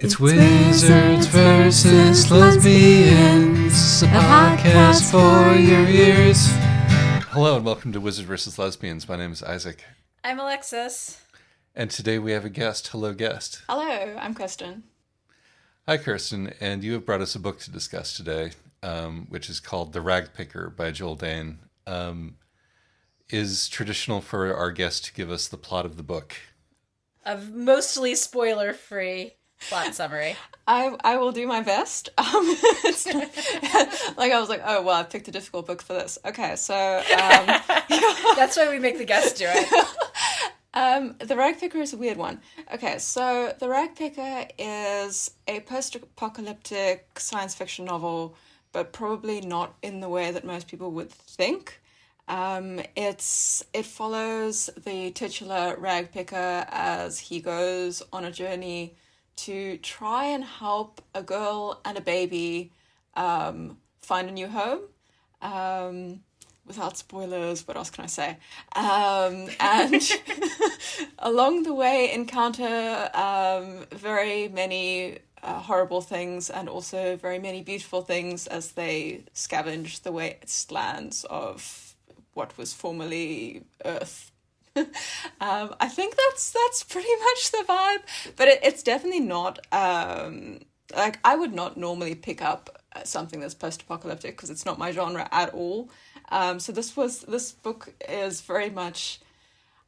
It's Wizards versus Lesbians, a podcast for your ears. Hello and welcome to Wizards versus Lesbians. My name is Isaac. I'm Alexis. And today we have a guest. Hello, guest. Hello, I'm Kerstin. Hi, Kerstin. And you have brought us a book to discuss today, which is called The Ragpicker by Joel Dane. Is traditional for our guest to give us the plot of the book. A mostly spoiler-free plot summary. I will do my best. It's not, like I was like, oh well, I picked a difficult book for this. Okay, so That's why we make the guest do it. The Ragpicker is a weird one. Okay, so The Ragpicker is a post-apocalyptic science fiction novel, but probably not in the way that most people would think. It follows the titular Ragpicker as he goes on a journey to try and help a girl and a baby find a new home. Without spoilers, what else can I say? And along the way encounter very many horrible things and also very many beautiful things as they scavenge the wastelands of what was formerly Earth. I think that's pretty much the vibe, but it's definitely not like I would not normally pick up something that's post-apocalyptic because it's not my genre at all. So this book is very much,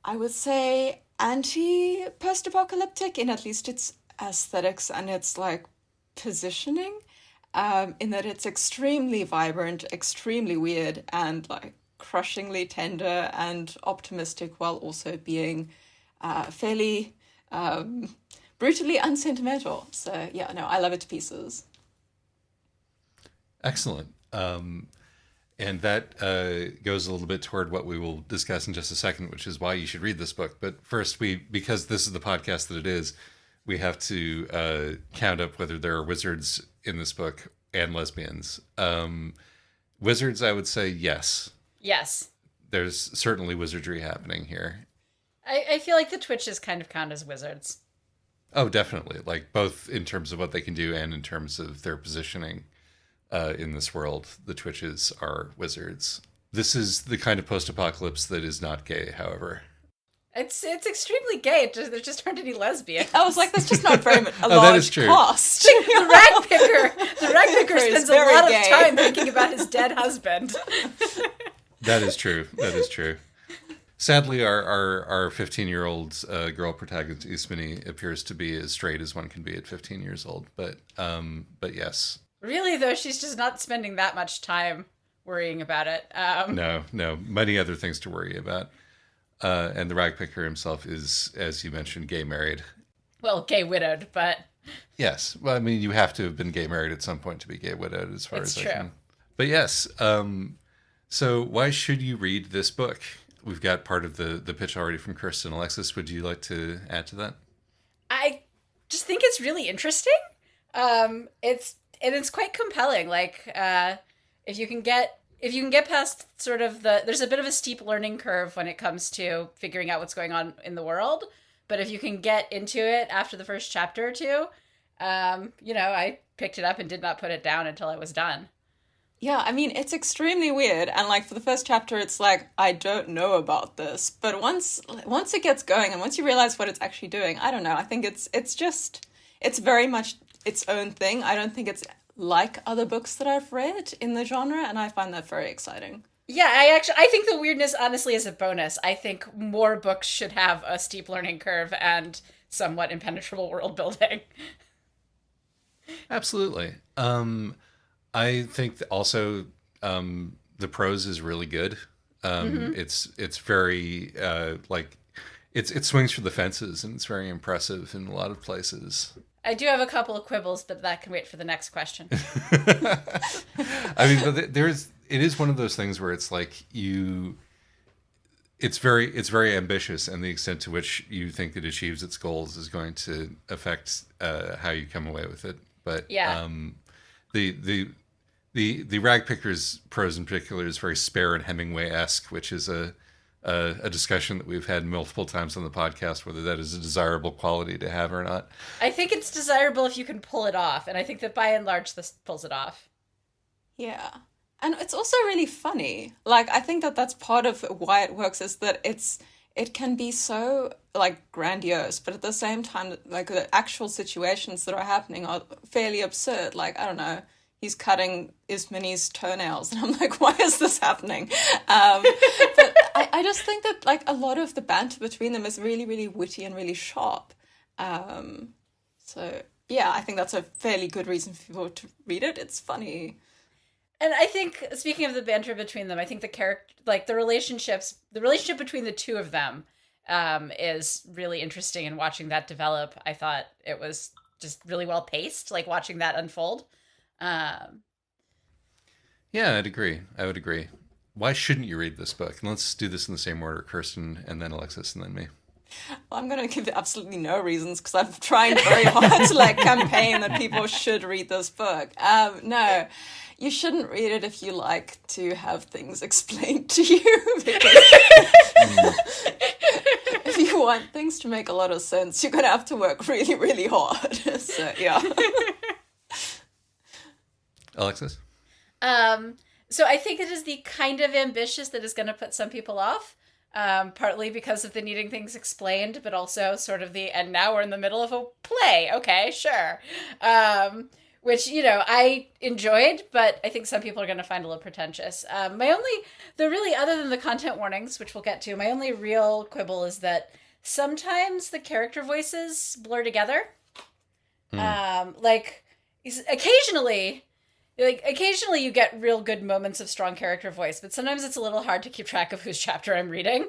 I would say, anti-post-apocalyptic in at least its aesthetics and its like positioning, in that it's extremely vibrant, extremely weird, and like crushingly tender and optimistic while also being fairly brutally unsentimental. So yeah, no, I love it to pieces. Excellent. And that goes a little bit toward what we will discuss in just a second, which is why you should read this book. But first, because this is the podcast that it is, we have to count up whether there are wizards in this book and lesbians. Wizards, I would say yes. Yes. There's certainly wizardry happening here. I feel like the Twitches kind of count as wizards. Oh, definitely. Like both in terms of what they can do and in terms of their positioning in this world. The Twitches are wizards. This is the kind of post-apocalypse that is not gay, however. It's extremely gay. There just aren't any lesbians. I was like, that's just not very much a that large is true. cast. The Ragpicker spends a lot gay. of time thinking about his dead husband. That is true. That is true. Sadly, our 15-year-old girl protagonist Ismini appears to be as straight as one can be at 15 years old. But yes. Really, though, she's just not spending that much time worrying about it. No, many other things to worry about. And the Ragpicker himself is, as you mentioned, gay married. Well, gay widowed, but yes. Well, I mean, you have to have been gay married at some point to be gay widowed, as far it's as true. I can. But yes. So why should you read this book? We've got part of the pitch already from Kerstin. Alexis, would you like to add to that? I just think it's really interesting. It's quite compelling. Like, if you can get past sort of there's a bit of a steep learning curve when it comes to figuring out what's going on in the world. But if you can get into it after the first chapter or two, I picked it up and did not put it down until I was done. Yeah, I mean, it's extremely weird. And like for the first chapter, it's like, I don't know about this. But once it gets going and once you realize what it's actually doing, I don't know. I think it's very much its own thing. I don't think it's like other books that I've read in the genre. And I find that very exciting. Yeah, I think the weirdness honestly is a bonus. I think more books should have a steep learning curve and somewhat impenetrable world building. Absolutely. I think also the prose is really good. It's very it swings for the fences and it's very impressive in a lot of places. I do have a couple of quibbles, but that can wait for the next question. I mean, it is one of those things where it's like it's very ambitious, and the extent to which you think it achieves its goals is going to affect how you come away with it. But yeah. The Ragpicker's prose in particular is very Spare and Hemingway-esque, which is a a discussion that we've had multiple times on the podcast, whether that is a desirable quality to have or not. I think it's desirable if you can pull it off, and I think that by and large this pulls it off. Yeah. And it's also really funny. Like, I think that that's part of why it works, is that it can be so, like, grandiose, but at the same time, like, the actual situations that are happening are fairly absurd. Like, I don't know, he's cutting Ismini's toenails, and I'm like, why is this happening? But I just think that, like, a lot of the banter between them is really, really witty and really sharp. So, yeah, I think that's a fairly good reason for people to read it. It's funny. And I think, speaking of the banter between them, I think the relationship between the two of them is really interesting. And watching that develop, I thought it was just really well paced, like watching that unfold. Yeah, I'd agree. I would agree. Why shouldn't you read this book? And let's do this in the same order, Kerstin, and then Alexis, and then me. Well, I'm going to give absolutely no reasons because I'm trying very hard to, like, campaign that people should read this book. No. You shouldn't read it if you like to have things explained to you. Because if you want things to make a lot of sense, you're going to have to work really, really hard. So, yeah. Alexis? So I think it is the kind of ambitious that is going to put some people off, partly because of the needing things explained, but also sort of and now we're in the middle of a play. Okay, sure. Which, I enjoyed, but I think some people are going to find a little pretentious. Other than the content warnings, which we'll get to, my only real quibble is that sometimes the character voices blur together. Occasionally you get real good moments of strong character voice, but sometimes it's a little hard to keep track of whose chapter I'm reading.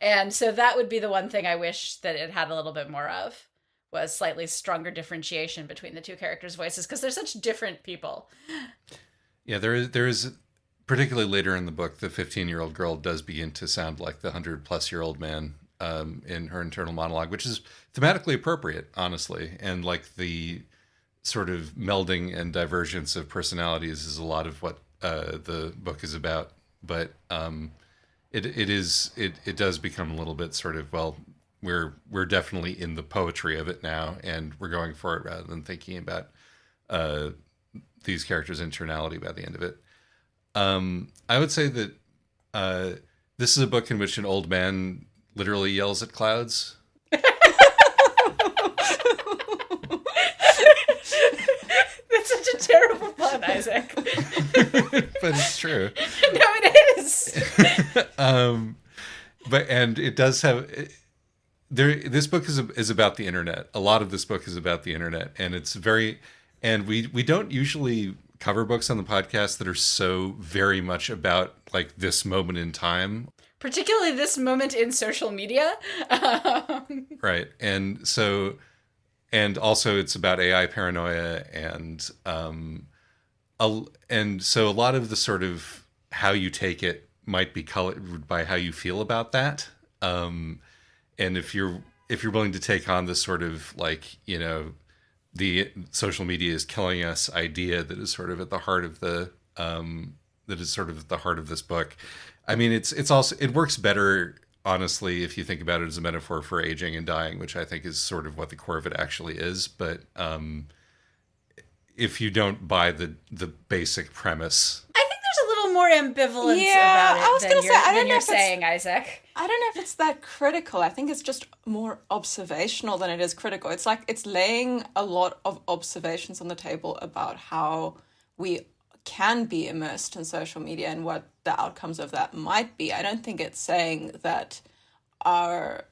And so that would be the one thing I wish that it had a little bit more of, was slightly stronger differentiation between the two characters' voices, because they're such different people. Yeah, there is particularly later in the book, the 15-year-old girl does begin to sound like the 100-plus-year-old man in her internal monologue, which is thematically appropriate, honestly. And like the sort of melding and divergence of personalities is a lot of what the book is about. But it does become a little bit sort of, well, we're definitely in the poetry of it now, and we're going for it rather than thinking about these characters' internality by the end of it. I would say that this is a book in which an old man literally yells at clouds. That's such a terrible pun, Isaac. But it's true. No, it is. And it does have... This book is about the internet. A lot of this book is about the internet, and it's and we don't usually cover books on the podcast that are so very much about like this moment in time, particularly this moment in social media. Right, and so it's about AI paranoia, and so a lot of the sort of how you take it might be colored by how you feel about that. And if you're willing to take on this sort of like, the social media is killing us idea that is sort of at the heart of this book. I mean, it works better, honestly, if you think about it as a metaphor for aging and dying, which I think is sort of what the core of it actually is. But if you don't buy the basic premise, more ambivalence about it than you're saying, Isaac. I don't know if it's that critical. I think it's just more observational than it is critical. It's like it's laying a lot of observations on the table about how we can be immersed in social media and what the outcomes of that might be. I don't think it's saying that our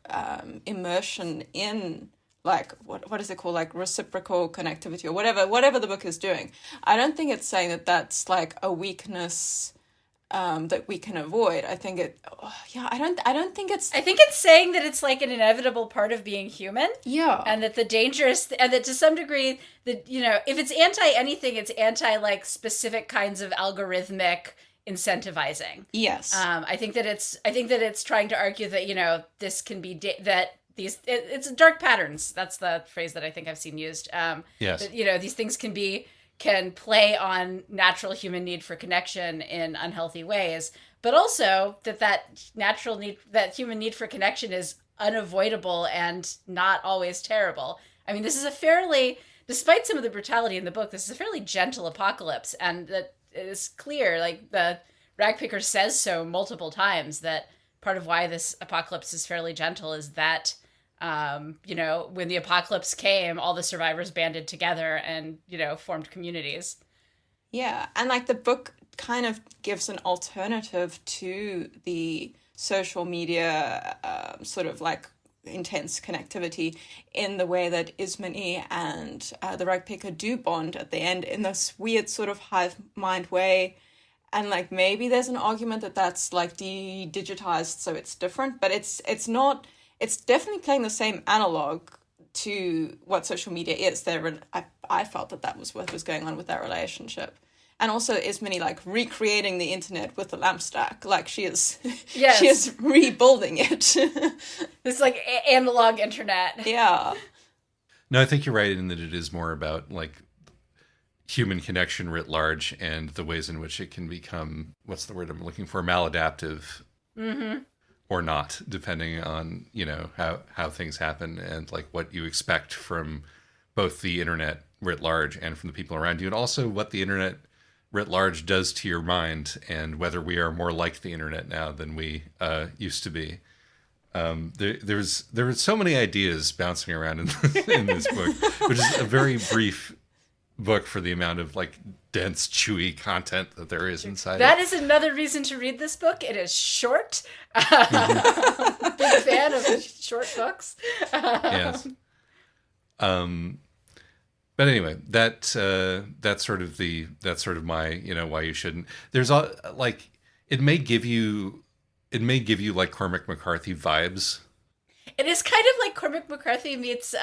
immersion in like what is it called, like reciprocal connectivity or whatever the book is doing. I don't think it's saying that that's like a weakness that we can avoid. I think I don't think it's... I think it's saying that it's like an inevitable part of being human. Yeah. And that and that to some degree that, if it's anti anything, it's anti like specific kinds of algorithmic incentivizing. Yes. I think that it's trying to argue that, this can be it's dark patterns. That's the phrase that I think I've seen used. Yes. That, these things can be can play on natural human need for connection in unhealthy ways, but also that natural need, that human need for connection is unavoidable and not always terrible. I mean, this is a fairly, despite some of the brutality in the book, this is a fairly gentle apocalypse, and that it is clear, like the Ragpicker says so multiple times, that part of why this apocalypse is fairly gentle is that, you know, when the apocalypse came, all the survivors banded together and, you know, formed communities. Yeah, and like the book kind of gives an alternative to the social media sort of like intense connectivity in the way that Ismene and the Ragpicker do bond at the end in this weird sort of hive mind way. And like maybe there's an argument that that's like digitized, so it's different, but it's not. It's definitely playing the same analog to what social media is. I felt that was what was going on with that relationship. And also Ismene like recreating the internet with the lamp stack. Like she is, yes. She is rebuilding it. This like analog internet. Yeah. No, I think you're right in that it is more about like human connection writ large and the ways in which it can become, what's the word I'm looking for, maladaptive. Mm-hmm. Or not, depending on, you know, how things happen and like what you expect from both the internet writ large and from the people around you, and also what the internet writ large does to your mind and whether we are more like the internet now than we used to be. There were so many ideas bouncing around in this book, which is a very brief book for the amount of like dense, chewy content that there is inside. That is another reason to read this book. It is short. Big fan of short books. Yes. But anyway, that's sort of my, you know, why you shouldn't. There's all like it may give you like Cormac McCarthy vibes. It is kind of like Cormac McCarthy meets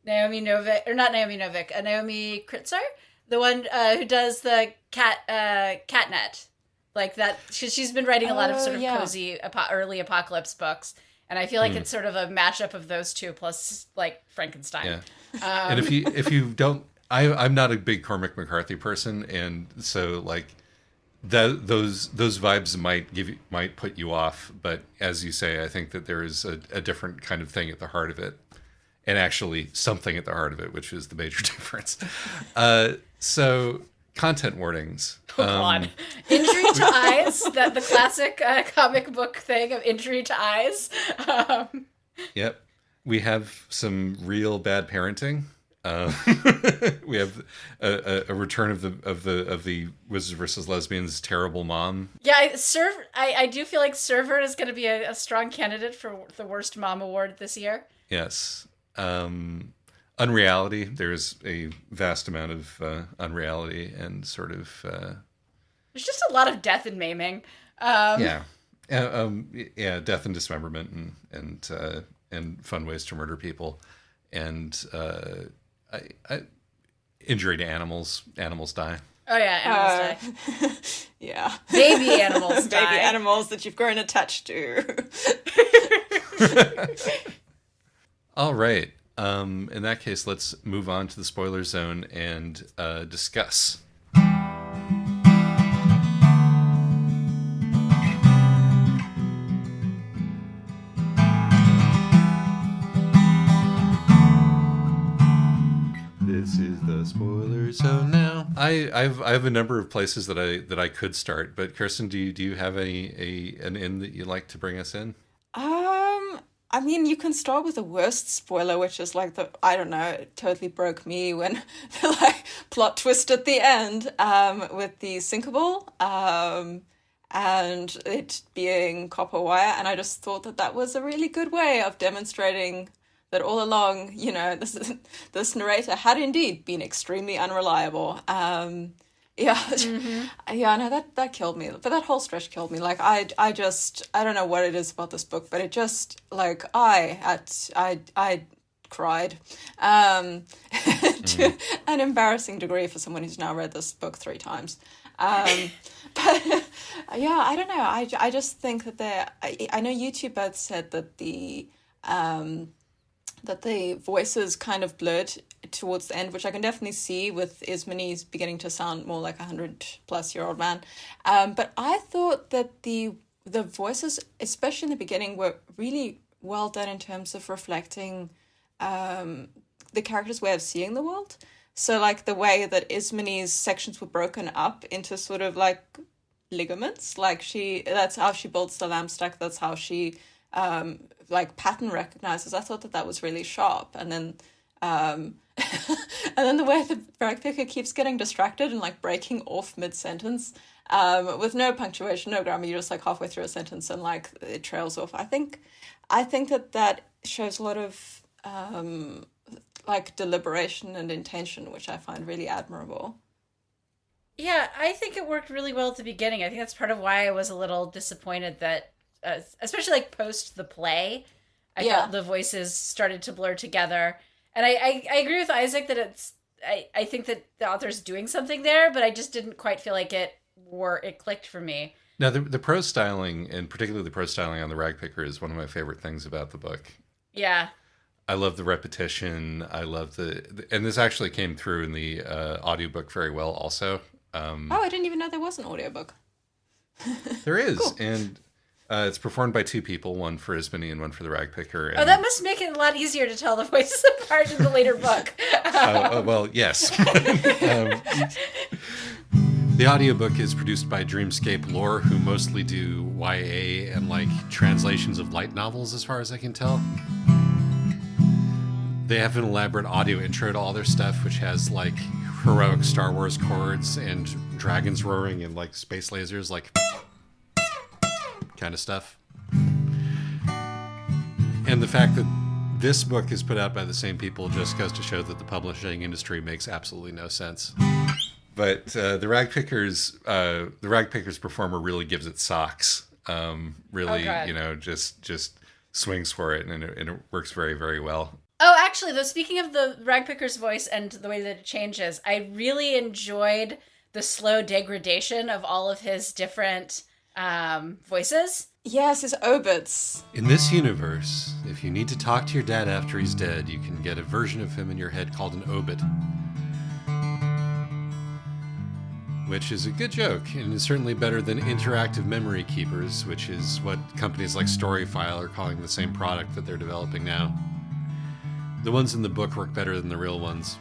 Naomi Novik, or not Naomi Novik, Naomi Kritzar, the one who does the Catnet, like that. She's been writing a lot of sort of cozy early apocalypse books, and I feel like it's sort of a mashup of those two plus like Frankenstein. Yeah. And if you don't, I'm not a big Cormac McCarthy person, and so like those vibes might put you off, but as you say, I think that there is a different kind of thing at the heart of it. And actually something at the heart of it, which is the major difference. So, content warnings. Oh, God. Injury to eyes, the classic comic book thing of injury to eyes. Yep. We have some real bad parenting. We have a return of the Wizards versus Lesbians terrible mom. Yeah, I do feel like Server is going to be a strong candidate for the worst mom award this year. Yes. Unreality. There's a vast amount of unreality and sort of there's just a lot of death and maiming. Yeah, death and dismemberment and fun ways to murder people, and injury to animals. Animals die. Oh yeah, animals die. Yeah, baby animals die. Baby animals that you've grown attached to. All right. In that case, let's move on to the spoiler zone and discuss. This is the spoiler zone now. I have a number of places that I could start, but Kerstin, do you have an in that you'd like to bring us in? I mean, you can start with the worst spoiler, which is like it totally broke me when the like plot twist at the end, with the sinkable, and it being copper wire, and I just thought that was a really good way of demonstrating that all along, you know, this narrator had indeed been extremely unreliable. Yeah, yeah, no, that killed me. But that whole stretch killed me. Like, I don't know what it is about this book, but it just, like, I cried, to an embarrassing degree for someone who's now read this book 3 times. But yeah, I don't know. I just think that I know you two both said that the that the voices kind of blurred towards the end, which I can definitely see with Ismani's beginning to sound more like 100-plus-year-old man. But I thought that the voices, especially in the beginning, were really well done in terms of reflecting the character's way of seeing the world. So like the way that Ismani's sections were broken up into sort of like ligaments, like that's how she builds the lamp stack, that's how she like pattern recognizes. I thought that was really sharp. And then and then the way the Ragpicker keeps getting distracted and like breaking off mid-sentence with no punctuation, no grammar, you're just like halfway through a sentence and like it trails off. I think that shows a lot of like deliberation and intention, which I find really admirable. Yeah, I think it worked really well at the beginning. I think that's part of why I was a little disappointed that, especially like post the play, I felt the voices started to blur together. And I agree with Isaac that I think that the author's doing something there, but I just didn't quite feel like it clicked for me. Now, the prose styling, and particularly the prose styling on the Ragpicker, is one of my favorite things about the book. Yeah. I love the repetition. I love and this actually came through in the audiobook very well also. I didn't even know there was an audiobook. There is. Cool. And it's performed by two people, one for Ismany and one for the Ragpicker. And... Oh, that must make it a lot easier to tell the voices apart in the later book. Well, yes. The audiobook is produced by Dreamscape Lore, who mostly do YA and like translations of light novels, as far as I can tell. They have an elaborate audio intro to all their stuff, which has like heroic Star Wars chords and dragons roaring and like space lasers, like kind of stuff. And the fact that this book is put out by the same people just goes to show that the publishing industry makes absolutely no sense. But the Ragpicker's performer really gives it socks. Really, just swings for it, and it works very, very well. Oh, actually, though, speaking of the Ragpicker's voice and the way that it changes, I really enjoyed the slow degradation of all of his different voices. Yes, his obits. In this universe, if you need to talk to your dad after he's dead, you can get a version of him in your head called an obit. Which is a good joke, and is certainly better than interactive memory keepers, which is what companies like Storyfile are calling the same product that they're developing now. The ones in the book work better than the real ones,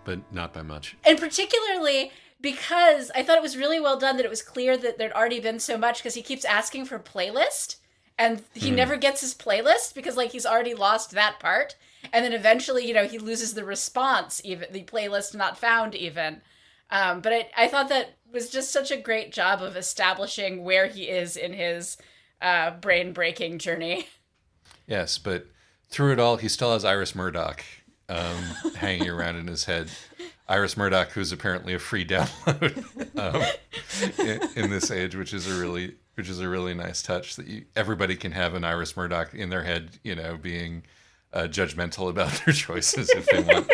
but not by much. And particularly because I thought it was really well done that it was clear that there'd already been so much, because he keeps asking for playlist, and he never gets his playlist because like he's already lost that part. And then eventually, he loses the response, even the playlist not found even. But I thought that was just such a great job of establishing where he is in his brain-breaking journey. Yes, but through it all, he still has Iris Murdoch hanging around in his head. Iris Murdoch, who's apparently a free download in this age, which is a really nice touch that everybody can have an Iris Murdoch in their head, being judgmental about their choices if they want.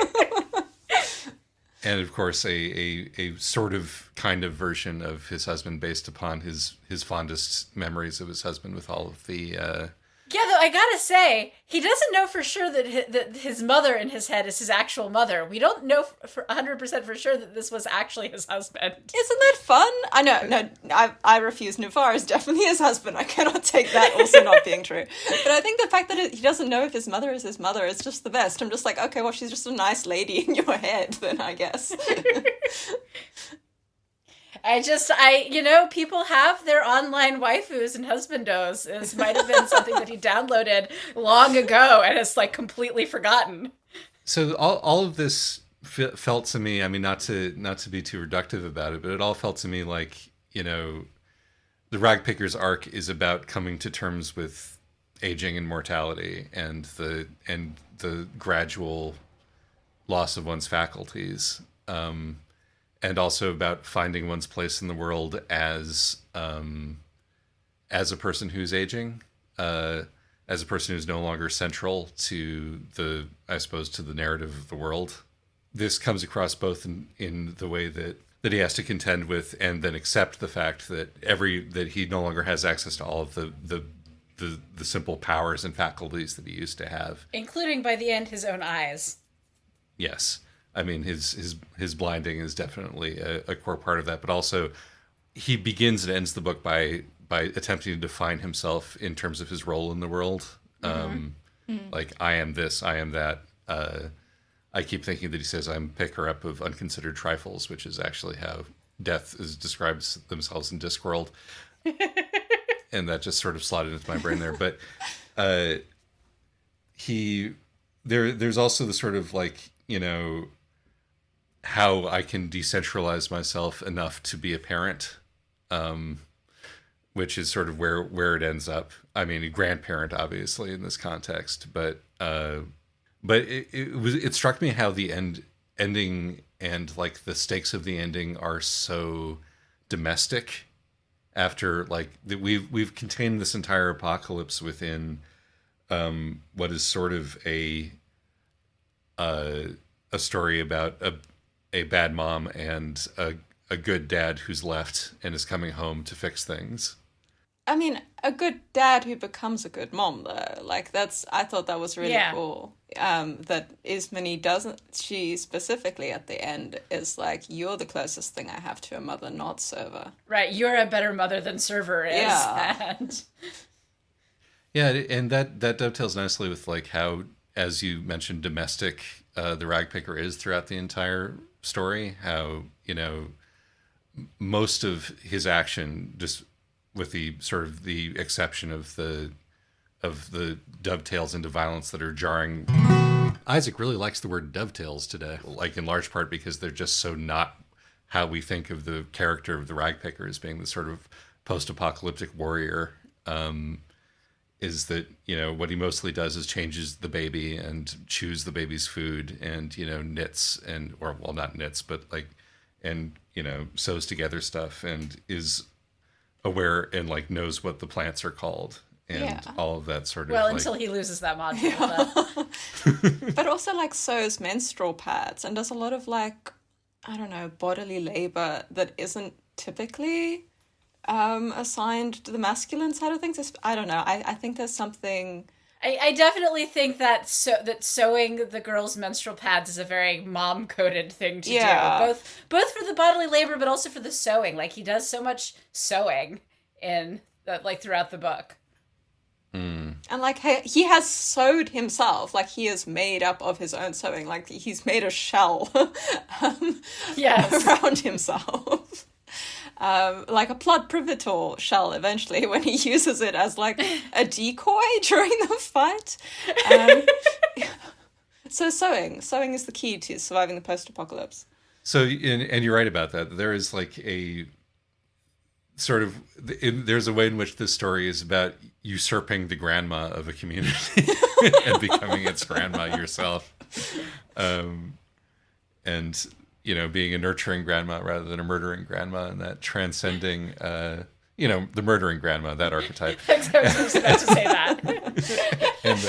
And of course, a sort of kind of version of his husband based upon his fondest memories of his husband with all of the... Yeah, though, I gotta say, he doesn't know for sure that his mother in his head is his actual mother. We don't know for 100% for sure that this was actually his husband. Isn't that fun? I know, no, I refuse. Nuvar is definitely his husband. I cannot take that also not being true. But I think the fact that he doesn't know if his mother is his mother is just the best. I'm just like, okay, well, she's just a nice lady in your head, then I guess. People have their online waifus and husbandos. This might have been something that he downloaded long ago and has like completely forgotten. So all of this felt to me, I mean, not to be too reductive about it, but it all felt to me like, the Ragpicker's arc is about coming to terms with aging and mortality and the gradual loss of one's faculties. And also about finding one's place in the world as a person who's aging, as a person who's no longer central to the narrative of the world. This comes across both in the way that he has to contend with and then accept the fact that that he no longer has access to all of the the simple powers and faculties that he used to have. Including, by the end, his own eyes. Yes. I mean, his blinding is definitely a core part of that, but also he begins and ends the book by attempting to define himself in terms of his role in the world. Like, I am this, I am that. I keep thinking that he says, I'm picker-up of unconsidered trifles, which is actually how death describes themselves in Discworld. And that just sort of slotted into my brain there. But there's also the sort of like, you know, how I can decentralize myself enough to be a parent, which is sort of where it ends up. I mean, a grandparent, obviously, in this context, but it struck me how the ending and like the stakes of the ending are so domestic. After like we've contained this entire apocalypse within what is sort of a story about a bad mom and a good dad who's left and is coming home to fix things. I mean, a good dad who becomes a good mom, though. Like, I thought that was really cool. That Ismene doesn't, she specifically at the end is like, you're the closest thing I have to a mother, not Server. Right, you're a better mother than Server is. Yeah. Yeah, and that dovetails nicely with like how, as you mentioned, domestic the Ragpicker is throughout the entire story. How, you know, most of his action, just with the sort of the exception of the dovetails into violence that are jarring. Isaac really likes the word dovetails today, like in large part because they're just so not how we think of the character of the Ragpicker as being the sort of post-apocalyptic warrior. Is that, you know, what he mostly does is changes the baby and chews the baby's food and, you know, knits not knits, but like, and, you know, sews together stuff and is aware and like knows what the plants are called and all of that sort of until he loses that module. But also like sews menstrual pads and does a lot of like, I don't know, bodily labor that isn't typically assigned to the masculine side of things. I don't know. I think there's something. I definitely think that sewing the girls' menstrual pads is a very mom-coded thing to do. Both for the bodily labor, but also for the sewing. Like, he does so much sewing in like throughout the book. And like he has sewed himself. Like, he is made up of his own sewing. Like, he's made a shell around himself. Like a plot privator shell eventually when he uses it as like a decoy during the fight. So sewing is the key to surviving the post-apocalypse. So, and you're right about that. There is like a sort of, there's a way in which this story is about usurping the grandma of a community and becoming its grandma yourself. And, you know, being a nurturing grandma rather than a murdering grandma, and that transcending, you know, the murdering grandma, that archetype. I was about to say that. And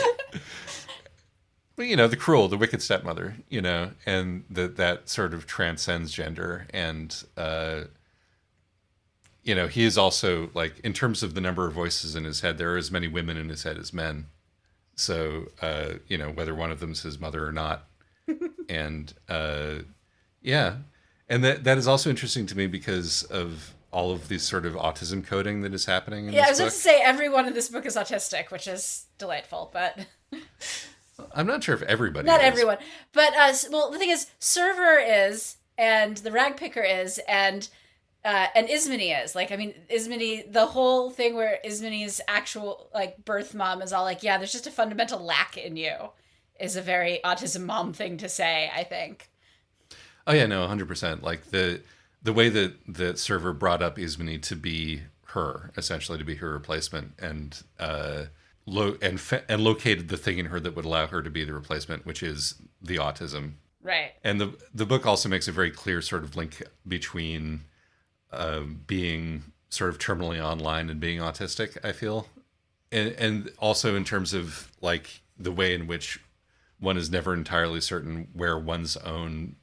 you know, the cruel, the wicked stepmother, you know, and that sort of transcends gender. And, you know, he is also, like, in terms of the number of voices in his head, there are as many women in his head as men. So, you know, whether one of them's his mother or not. And, yeah, and that is also interesting to me because of all of these sort of autism coding that is happening in this book. I was about to say everyone in this book is autistic, which is delightful, but I'm not sure if everybody not is. everyone. But, well, the thing is, Server is, and the Ragpicker is, and Ismene is. Like, I mean, Ismene, the whole thing where Ismene's actual, like, birth mom is all like, yeah, there's just a fundamental lack in you, is a very autism mom thing to say, I think. Oh yeah, no, 100%. Like the way that Server brought up Ismene to be her, essentially to be her replacement, and located the thing in her that would allow her to be the replacement, which is the autism. Right. And the book also makes a very clear sort of link between being sort of terminally online and being autistic, I feel, and also in terms of like the way in which one is never entirely certain where one's own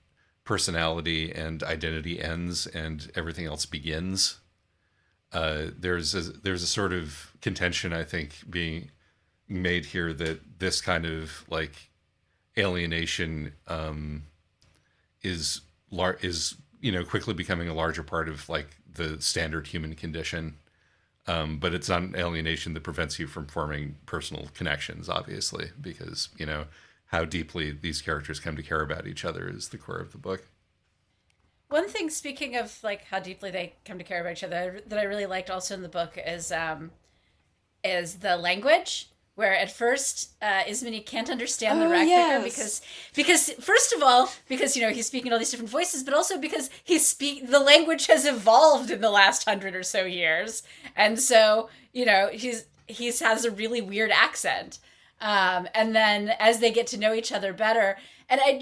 personality and identity ends and everything else begins. there's a sort of contention, I think, being made here that this kind of like alienation is quickly becoming a larger part of like the standard human condition. But it's not an alienation that prevents you from forming personal connections, obviously, because, how deeply these characters come to care about each other is the core of the book. One thing, speaking of like how deeply they come to care about each other, that I really liked also in the book is the language. Where at first Ismini can't understand the Ragpicker because first of all because he's speaking all these different voices, but also because the language has evolved in the last 100 or so years, and so he has a really weird accent, and then as they get to know each other better, and I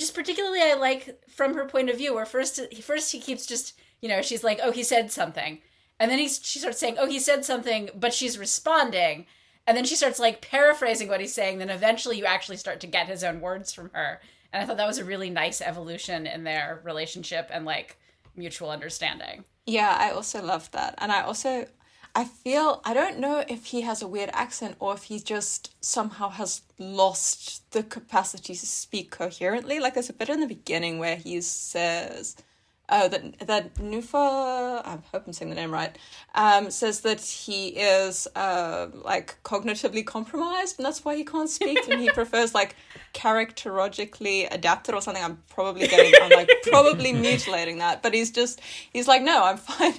like from her point of view where first he keeps just she's like, oh, he said something, and then she starts saying, oh, he said something, but she's responding. And then she starts like paraphrasing what he's saying. Then eventually you actually start to get his own words from her. And I thought that was a really nice evolution in their relationship and like mutual understanding. Yeah, I also love that. And I don't know if he has a weird accent or if he just somehow has lost the capacity to speak coherently. Like there's a bit in the beginning where he says... that Nufa, I hope I'm saying the name right, says that he is like cognitively compromised, and that's why he can't speak, and he prefers like characterologically adapted or something. I'm probably mutilating that, but he's like, no, I'm fine.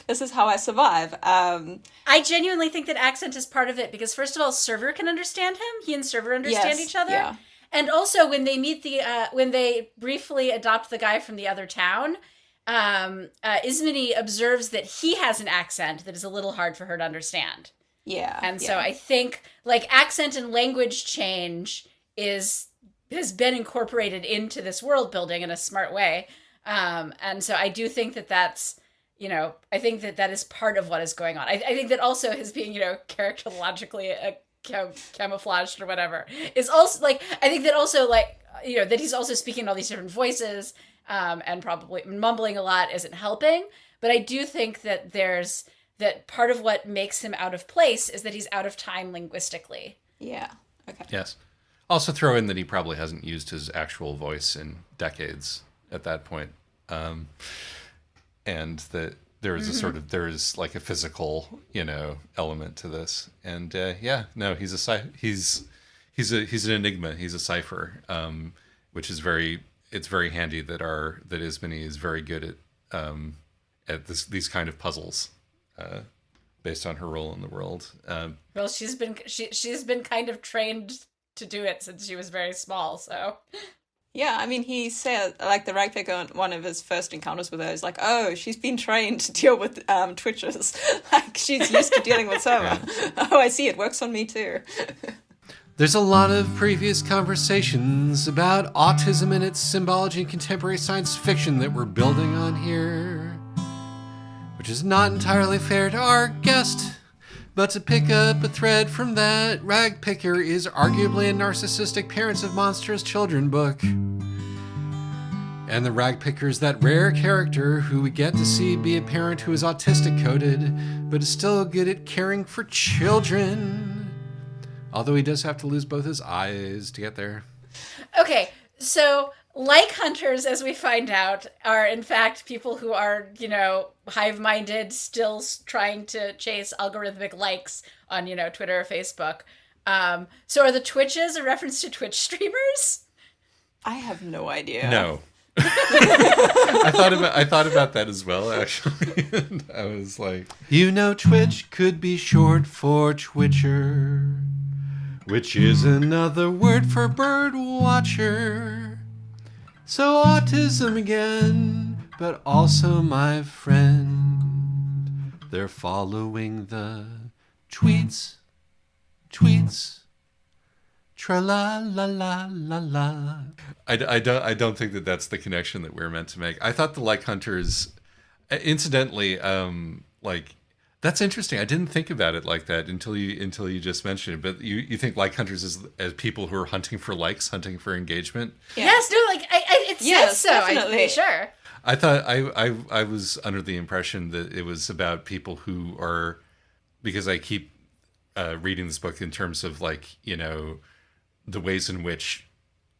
This is how I survive. I genuinely think that accent is part of it because first of all, Server can understand him. He and Server understand each other. Yeah. And also, when they meet when they briefly adopt the guy from the other town, Ismini observes that he has an accent that is a little hard for her to understand. Yeah. And so I think like accent and language change has been incorporated into this world building in a smart way. And so I do think that's, I think that is part of what is going on. I think that also his being, characterologically camouflaged or whatever is also like, I think that also like, that he's also speaking all these different voices and probably mumbling a lot isn't helping. But I do think that that part of what makes him out of place is that he's out of time linguistically. Yeah. Okay. Yes. Also throw in that he probably hasn't used his actual voice in decades at that point. And that there is there's like a physical, element to this. And he's an enigma. He's a cipher, which is it's very handy that Ismini is very good at these kind of puzzles, based on her role in the world. Well, she's been kind of trained to do it since she was very small, so. Yeah, I mean, he said, like, the Ragpicker, one of his first encounters with her is like, oh, she's been trained to deal with twitches. Like, she's used to dealing with Soma. Yeah. Oh, I see, it works on me too. There's a lot of previous conversations about autism and its symbology in contemporary science fiction that we're building on here, which is not entirely fair to our guest. But to pick up a thread from that, Ragpicker is arguably a narcissistic Parents of Monstrous Children book. And the Ragpicker is that rare character who we get to see be a parent who is autistic coded, but is still good at caring for children. Although he does have to lose both his eyes to get there. Okay, so like hunters, as we find out, are in fact people who are, hive-minded, still trying to chase algorithmic likes on, Twitter or Facebook. So are the Twitches a reference to Twitch streamers? I have no idea. No. I thought about that as well, actually. And I was like, Twitch could be short for Twitcher, which is another word for bird watcher. So autism again, but also my friend. They're following the tweets, tra la la la la la. I don't think that that's the connection that we're meant to make. I thought the like hunters, incidentally, that's interesting. I didn't think about it like that until you just mentioned it. But you think like hunters as people who are hunting for likes, hunting for engagement? Yeah. Yes, no, it says so. Definitely. I'm pretty sure. I thought I was under the impression that it was about people who are, because I keep reading this book in terms of like, you know, the ways in which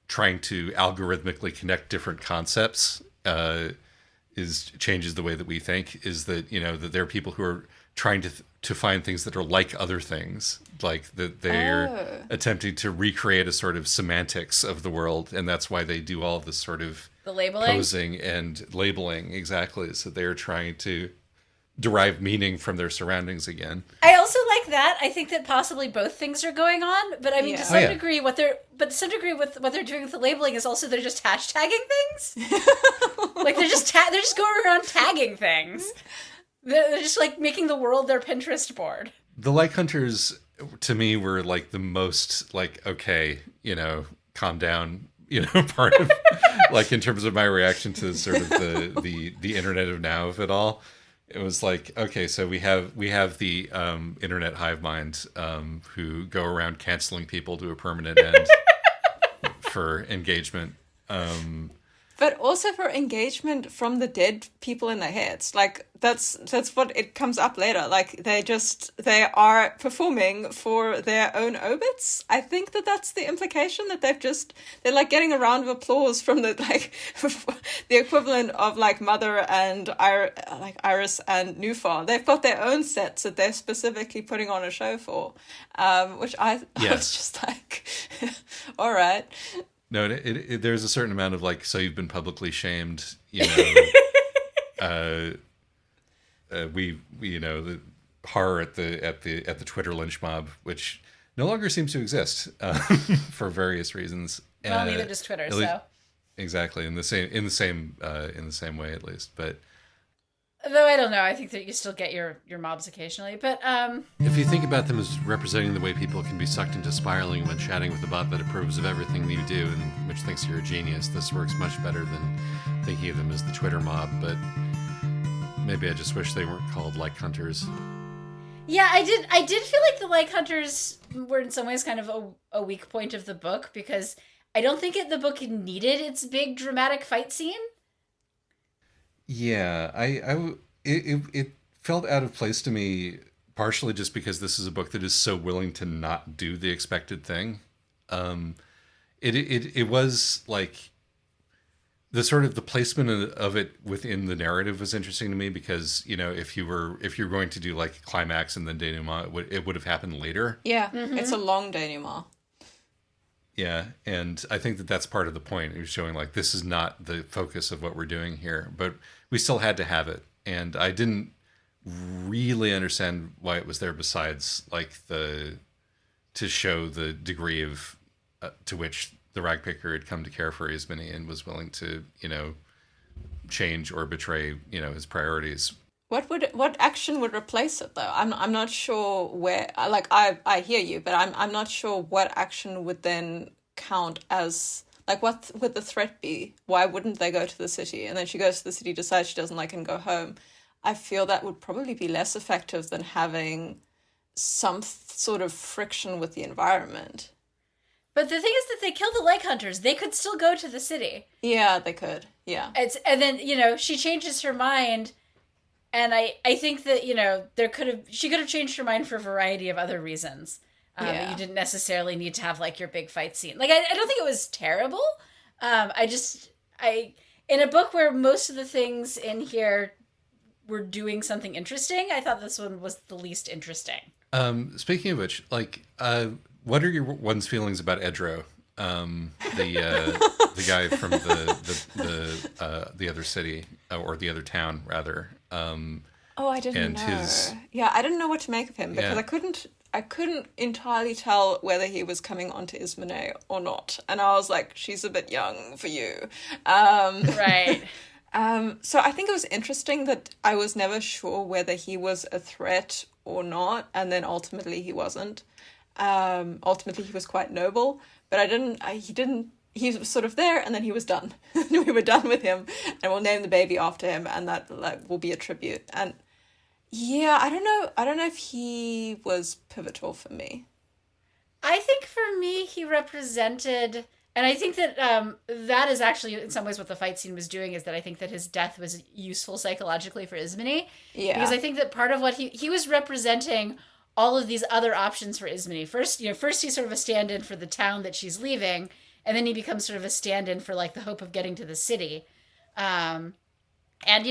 trying to algorithmically connect different concepts changes the way that we think, is that, you know, that there are people who are trying to find things that are like other things, like that they're attempting to recreate a sort of semantics of the world, and that's why they do all this sort of The labeling? posing and labeling. Exactly. So they're trying to derive meaning from their surroundings again. I also like that. I think that possibly both things are going on, but I mean, Yeah. to some degree, with what they're doing with the labeling is also they're just hashtagging things. Like they're just going around tagging things. They're just like making the world their Pinterest board. The Like Hunters, to me, were like the most like, okay, you know, calm down, you know, part of like in terms of my reaction to sort of the internet of now of it all. It was like, okay, so we have the internet hive mind who go around canceling people to a permanent end for engagement. But also for engagement from the dead people in their heads. Like that's what it comes up later. Like they are performing for their own obits. I think that's the implication, that they're like getting a round of applause from the like the equivalent of like Mother and Iris and Nufar. They've got their own sets that they're specifically putting on a show for, which I was just like, all right. No, there's a certain amount of like, so you've been publicly shamed, you know. We you know, the horror at the Twitter lynch mob, which no longer seems to exist for various reasons. Well, neither does Twitter. So exactly in the same way, at least. But though I don't know, I think that you still get your mobs occasionally. But If you think about them as representing the way people can be sucked into spiraling when chatting with a bot that approves of everything that you do and which thinks you're a genius, this works much better than thinking of them as the Twitter mob. But maybe I just wish they weren't called Like Hunters. yeah, I did feel like the Like Hunters were in some ways kind of a weak point of the book, because I don't think the book needed its big dramatic fight scene. yeah, it felt out of place to me, partially just because this is a book that is so willing to not do the expected thing. It was like the sort of the placement of it within the narrative was interesting to me, because, you know, if you're going to do like a climax and then denouement, it would have happened later. Yeah, it's a long denouement. Yeah, and I think that's part of the point. It was showing like this is not the focus of what we're doing here, but we still had to have it, and I didn't really understand why it was there, besides like to show the degree of to which the Ragpicker had come to care for Ismini and was willing to, you know, change or betray, you know, his priorities. What action would replace it though? I'm not sure where. Like I hear you, but I'm not sure what action would then count as, like, what would the threat be? Why wouldn't they go to the city? And then she goes to the city, decides she doesn't like it, and go home. I feel that would probably be less effective than having some sort of friction with the environment. But the thing is that they killed the Like Hunters. They could still go to the city. Yeah, they could. Yeah. And then, you know, she changes her mind. And I think that, you know, she could have changed her mind for a variety of other reasons. You didn't necessarily need to have like your big fight scene. Like, I don't think it was terrible. In a book where most of the things in here were doing something interesting, I thought this one was the least interesting. Speaking of which, like, what are one's feelings about Edro? The guy from the other city, or the other town rather. I didn't know. Yeah, I didn't know what to make of him, because I couldn't entirely tell whether he was coming onto Ismene or not, and I was like, she's a bit young for you. Right. So I think it was interesting that I was never sure whether he was a threat or not, and then ultimately he wasn't. Ultimately he was quite noble, but he was sort of there, and then he was done. We were done with him, and we'll name the baby after him, and that like will be a tribute. And yeah, I don't know if he was pivotal for me. I think for me, he represented And I think that that is actually in some ways what the fight scene was doing, is that I think that his death was useful psychologically for Ismene. Yeah. Because I think that part of what he was representing all of these other options for Ismene. First he's sort of a stand-in for the town that she's leaving, and then he becomes sort of a stand-in for like the hope of getting to the city. And,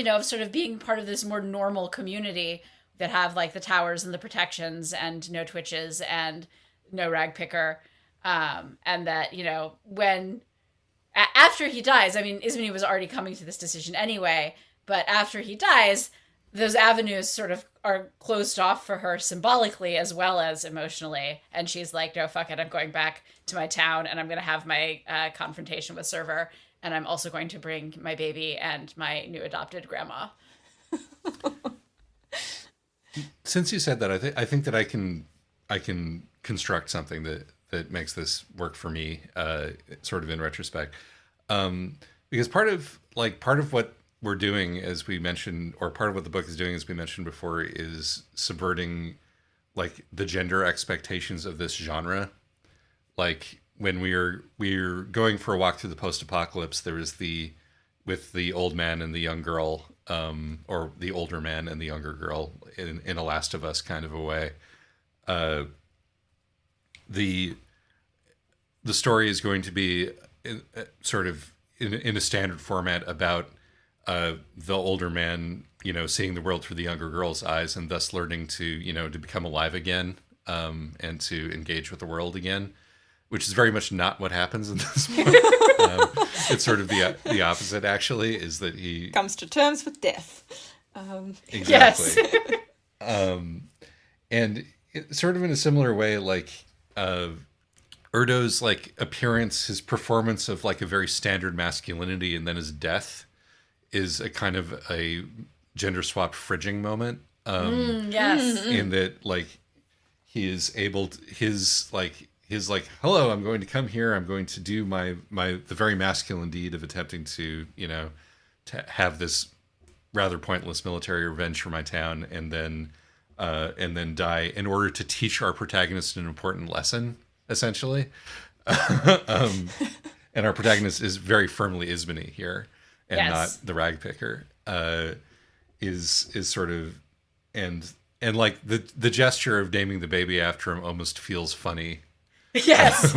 of sort of being part of this more normal community that have like the towers and the protections and no Twitches and no Ragpicker. And that, when after he dies, I mean, Ismene was already coming to this decision anyway, but after he dies, those avenues sort of are closed off for her symbolically as well as emotionally. And she's like, no, fuck it. I'm going back to my town and I'm going to have my confrontation with Server. And I'm also going to bring my baby and my new adopted grandma. Since you said that, I think that I can construct something that makes this work for me, sort of in retrospect, because part of what we're doing, as we mentioned, or part of what the book is doing, as we mentioned before, is subverting like the gender expectations of this genre. Like when we're going for a walk through the post-apocalypse, there is with the old man and the young girl, or the older man and the younger girl in a Last of Us kind of a way. The story is going to be sort of in a standard format about the older man, seeing the world through the younger girl's eyes, and thus learning to become alive again, and to engage with the world again, which is very much not what happens in this book. It's sort of the opposite, actually, is that he comes to terms with death. Exactly. Yes. And sort of in a similar way, like Erdo's like appearance, his performance of like a very standard masculinity, and then his death is a kind of a gender swap fridging moment. Yes. In that, like, he is able to, his like, hello, I'm going to come here, I'm going to do the very masculine deed of attempting to have this rather pointless military revenge for my town, and then die in order to teach our protagonist an important lesson, essentially. And our protagonist is very firmly Ismene here, and Yes. not the Ragpicker. Is sort of, and like the gesture of naming the baby after him almost feels funny. Yes.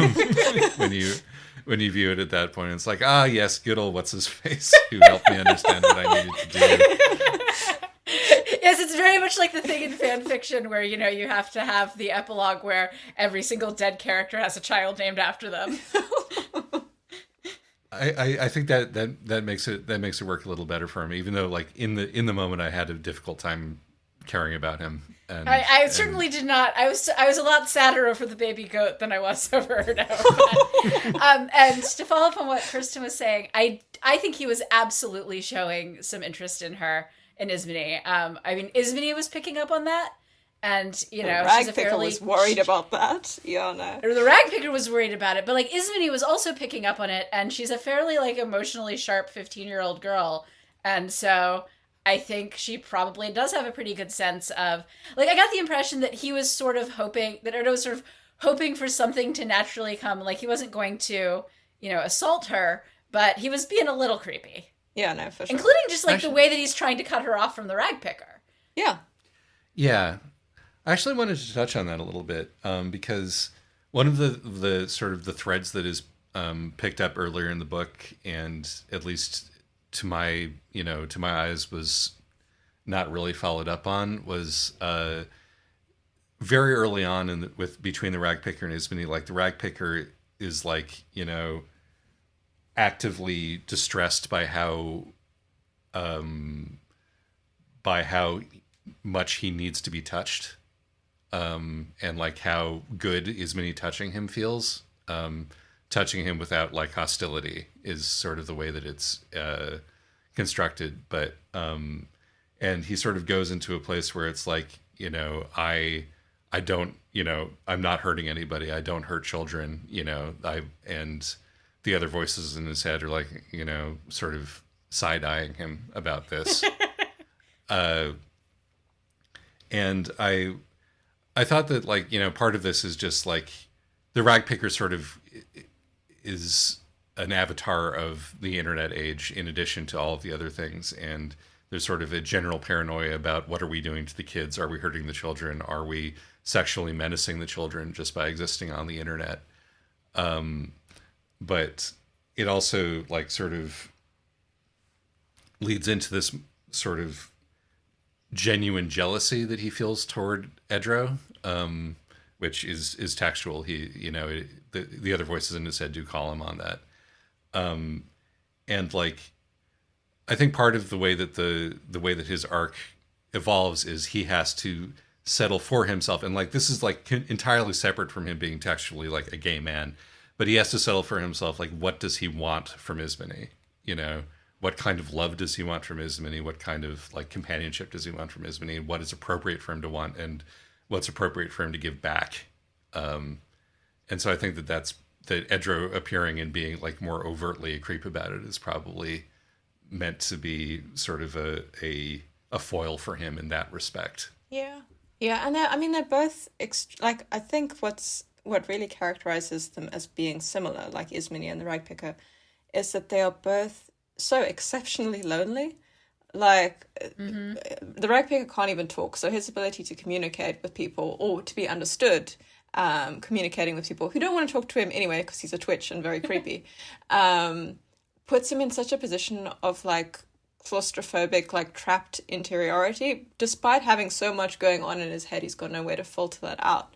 when you view it at that point, it's like, yes, good old what's his face who helped me understand what I needed to do. Yes, it's very much like the thing in fan fiction where, you have to have the epilogue where every single dead character has a child named after them. I think that makes it work a little better for him, even though like in the moment I had a difficult time caring about him. And I certainly did not. I was a lot sadder over the baby goat than I was over Erdo. And to follow up on what Kerstin was saying, I think he was absolutely showing some interest in her, in Ismene. I mean, Ismene was picking up on that, and she's a Ragpicker fairly was worried about that. Yeah, no. Or the Ragpicker was worried about it, but like Ismene was also picking up on it, and she's a fairly like emotionally sharp 15-year-old girl, and so I think she probably does have a pretty good sense of, like, I got the impression that he was sort of hoping, that Erdo was sort of hoping for something to naturally come. Like, he wasn't going to, assault her, but he was being a little creepy. Yeah, no, for sure. Including just, like, the way that he's trying to cut her off from the Ragpicker. Yeah. Yeah. I actually wanted to touch on that a little bit, because one of the sort of the threads that is picked up earlier in the book, and at least to my eyes was not really followed up on, was very early on between the Ragpicker and Ismene. Like, the Ragpicker is like, actively distressed by how much he needs to be touched, and like how good Ismene touching him feels. Touching him without like hostility is sort of the way that it's constructed, but and he sort of goes into a place where it's like, I don't, I'm not hurting anybody, I don't hurt children, and the other voices in his head are like, sort of side-eyeing him about this. And I thought that, like, part of this is just like the Ragpicker sort of is an avatar of the internet age in addition to all of the other things. And there's sort of a general paranoia about what are we doing to the kids? Are we hurting the children? Are we sexually menacing the children just by existing on the internet? But it also like sort of leads into this sort of genuine jealousy that he feels toward Edro, which is textual. He, the other voices in his head do call him on that. And like, I think part of the way that the way that his arc evolves is he has to settle for himself. And like, this is like entirely separate from him being textually like a gay man, but he has to settle for himself. Like, what does he want from Ismene? What kind of love does he want from Ismene? What kind of like companionship does he want from Ismene? What is appropriate for him to want and what's appropriate for him to give back? And so I think that Edro appearing and being like more overtly a creep about it is probably meant to be sort of a foil for him in that respect. Yeah. Yeah, and they're both like, I think what really characterizes them as being similar, like Ismene and the Ragpicker, is that they are both so exceptionally lonely. Like, the Ragpicker can't even talk, so his ability to communicate with people or to be understood, communicating with people who don't want to talk to him anyway because he's a twitch and very creepy, puts him in such a position of like claustrophobic, like trapped interiority. Despite having so much going on in his head, he's got nowhere to filter that out.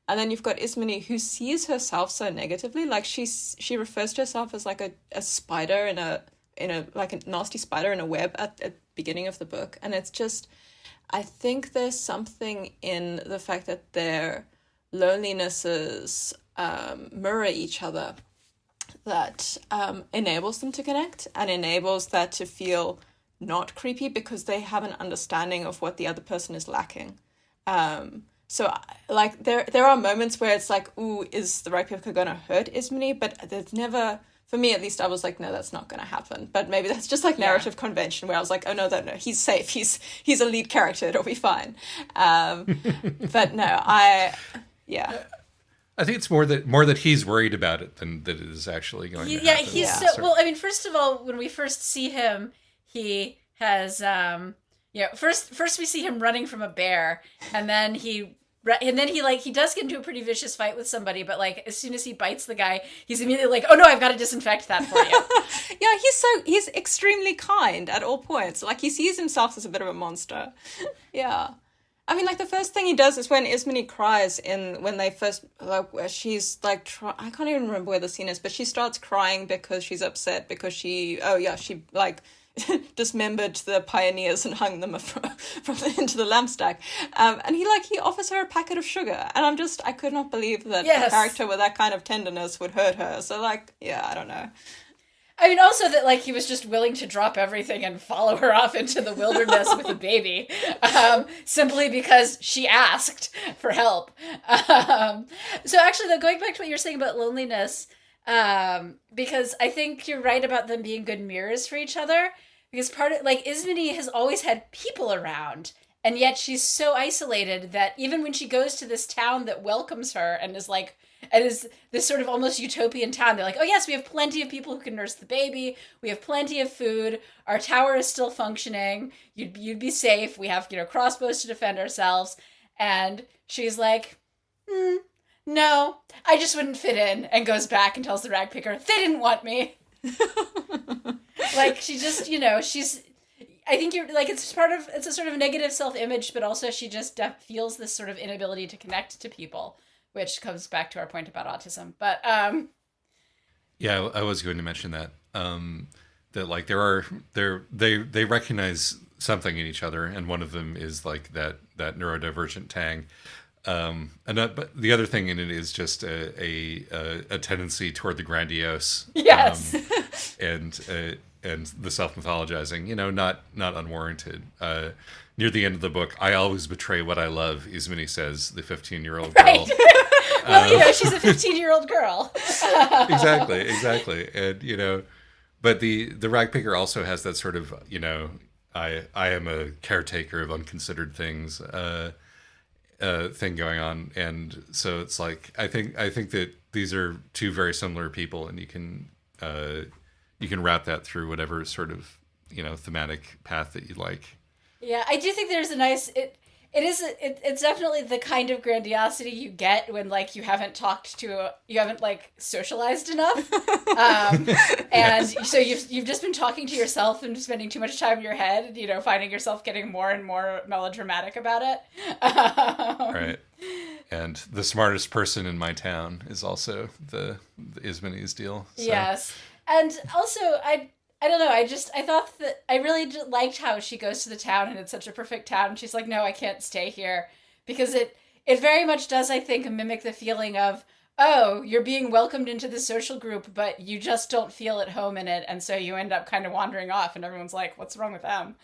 And then you've got Ismene, who sees herself so negatively. Like, she refers to herself as like a spider in a like a nasty spider in a web at the beginning of the book. And it's just, I think there's something in the fact that their lonelinesses mirror each other that enables them to connect and enables that to feel not creepy because they have an understanding of what the other person is lacking. So like there are moments where it's like, ooh, is the Ragpicker going to hurt Ismene? But there's never, for me at least, I was like, no, that's not going to happen. But maybe that's just like narrative convention where I was like, oh no, he's safe. He's a lead character. It'll be fine. But no, I think it's more that he's worried about it than that it is actually going to happen. He's so well. I mean, first of all, when we first see him, he has first we see him running from a bear, and then he does get into a pretty vicious fight with somebody, but like as soon as he bites the guy, he's immediately like, oh no, I've got to disinfect that for you. Yeah, he's extremely kind at all points. Like, he sees himself as a bit of a monster. Yeah. I mean, like, the first thing he does is when Ismene cries when they first, like, where she's, like, I can't even remember where the scene is, but she starts crying because she's upset because she, like, dismembered the pioneers and hung them into the lamp stack. And he offers her a packet of sugar. And I could not believe that a character with that kind of tenderness would hurt her. So, like, yeah, I don't know. I mean, also that, like, he was just willing to drop everything and follow her off into the wilderness with a baby, simply because she asked for help. So actually, though, going back to what you were saying about loneliness, because I think you're right about them being good mirrors for each other, because Ismene has always had people around, and yet she's so isolated that even when she goes to this town that welcomes her and is this sort of almost utopian town, they're like, oh yes, we have plenty of people who can nurse the baby, we have plenty of food, our tower is still functioning, you'd be safe, we have, crossbows to defend ourselves. And she's like, no, I just wouldn't fit in, and goes back and tells the Ragpicker, they didn't want me. Like, she just, I think you're like, it's a sort of negative self-image, but also she just feels this sort of inability to connect to people, which comes back to our point about autism. But yeah, I was going to mention that that like they recognize something in each other, and one of them is like that neurodivergent Tang. But the other thing in it is just a tendency toward the grandiose. Yes. And the self-mythologizing, not unwarranted. Near the end of the book, I always betray what I love, Ismene says, the 15-year-old girl. Right. Well, she's a 15-year-old girl. Exactly. And, but the Ragpicker also has that sort of, I am a caretaker of unconsidered things thing going on. And so it's like, I think that these are two very similar people, and you can you can route that through whatever sort of, thematic path that you like. Yeah, I do think there's a nice it's definitely the kind of grandiosity you get when like you haven't socialized enough, and so you've just been talking to yourself and spending too much time in your head, finding yourself getting more and more melodramatic about it. Right. And the smartest person in my town is also the Ismeni's deal. So. Yes, and also I don't know. I thought that I really liked how she goes to the town and it's such a perfect town. And she's like, no, I can't stay here, because it very much does, I think, mimic the feeling of, oh, you're being welcomed into the social group, but you just don't feel at home in it. And so you end up kind of wandering off and everyone's like, what's wrong with them?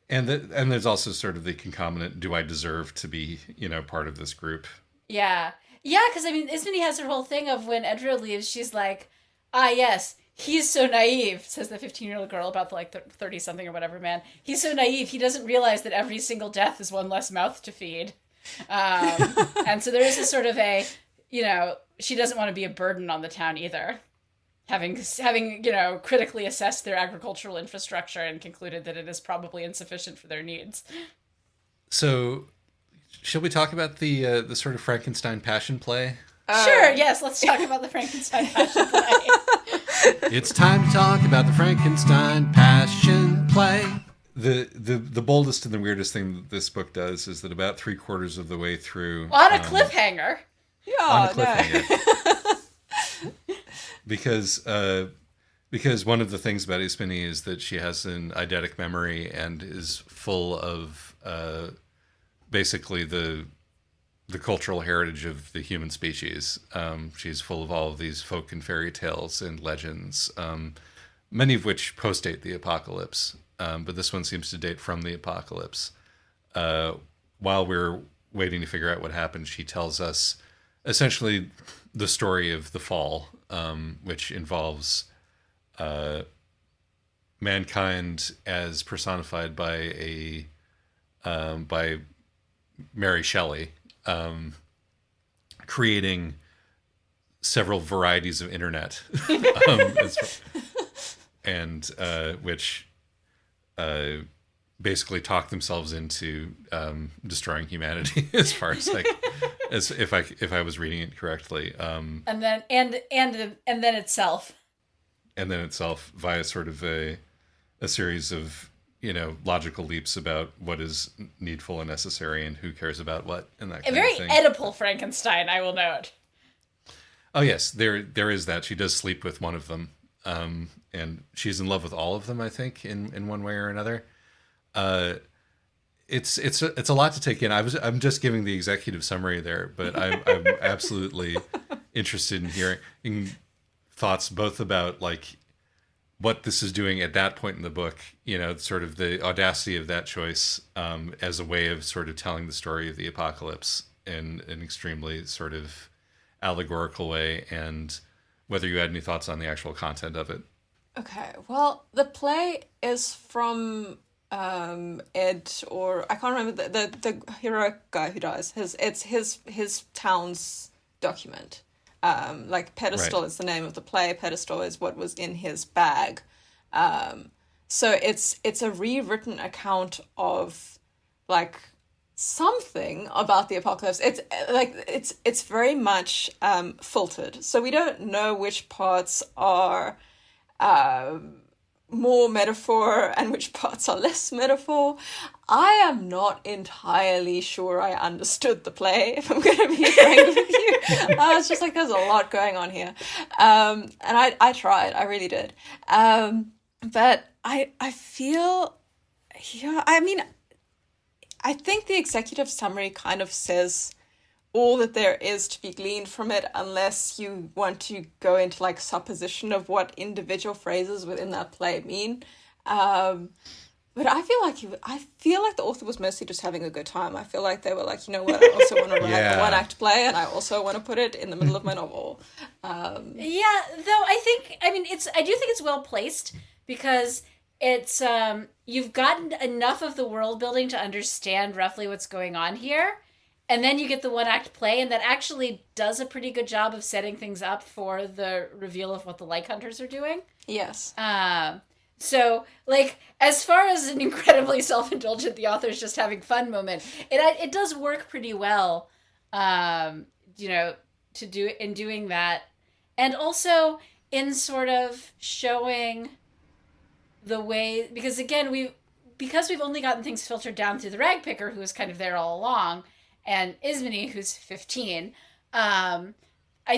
And there's also sort of the concomitant, do I deserve to be, part of this group? Yeah. Yeah, because I mean, Ismini has her whole thing of when Edra leaves, she's like, ah, yes. He's so naive, says the 15-year-old girl about the 30-something or whatever man. He's so naive, he doesn't realize that every single death is one less mouth to feed. And so there is this sort of she doesn't want to be a burden on the town either. Having critically assessed their agricultural infrastructure and concluded that it is probably insufficient for their needs. So, shall we talk about the sort of Frankenstein passion play? Sure, yes, let's talk about the Frankenstein passion play. It's time to talk about the Frankenstein passion play. The boldest and the weirdest thing that this book does is that about 3/4 of the way through... On a cliffhanger. Yeah, on a cliffhanger. Because one of the things about Ismini is that she has an eidetic memory and is full of basically the cultural heritage of the human species. She's full of all of these folk and fairy tales and legends, many of which postdate the apocalypse, but this one seems to date from the apocalypse. While we're waiting to figure out what happened, she tells us essentially the story of the fall, which involves mankind as personified by Mary Shelley, creating several varieties of internet, and which basically talk themselves into destroying humanity, as far as as if I was reading it correctly. And then itself. And then itself via sort of a series of logical leaps about what is needful and necessary and who cares about what and that kind of thing. A very Oedipal Frankenstein, I will note. Oh yes, there is that. She does sleep with one of them, and she's in love with all of them, I think, in one way or another. It's a lot to take in. I'm just giving the executive summary there, but I'm absolutely interested in hearing thoughts both about like what this is doing at that point in the book, sort of the audacity of that choice as a way of sort of telling the story of the apocalypse in an extremely sort of allegorical way, and whether you had any thoughts on the actual content of it. Okay, well, the play is from Ed, or I can't remember the heroic guy who dies. It's his town's document. Like Pedestal Right. is the name of the play. Pedestal is what was in his bag. So it's a rewritten account of like something about the apocalypse. It's very much filtered. So we don't know which parts are more metaphor and which parts are less metaphor. I am not entirely sure I understood the play, if I'm going to be frank with you. I was just like, there's a lot going on here. And I tried, I really did. But I feel, I mean, I think the executive summary kind of says all that there is to be gleaned from it, unless you want to go into like supposition of what individual phrases within that play mean. But I feel like the author was mostly just having a good time. I feel like they were like, you know what, I also want to write a one-act play, and I also want to put it in the middle of my novel. Yeah, though I do think it's well placed, because it's you've gotten enough of the world building to understand roughly what's going on here. And then you get the one act play, and that actually does a pretty good job of setting things up for the reveal of what the Like Hunters are doing. Yes. So, like, as far as an incredibly self-indulgent, the author's just having fun moment, it does work pretty well, you know, to do in doing that, and also in sort of showing the way, because again we've only gotten things filtered down through the Ragpicker, who was kind of there all along, and Ismene, who's 15. I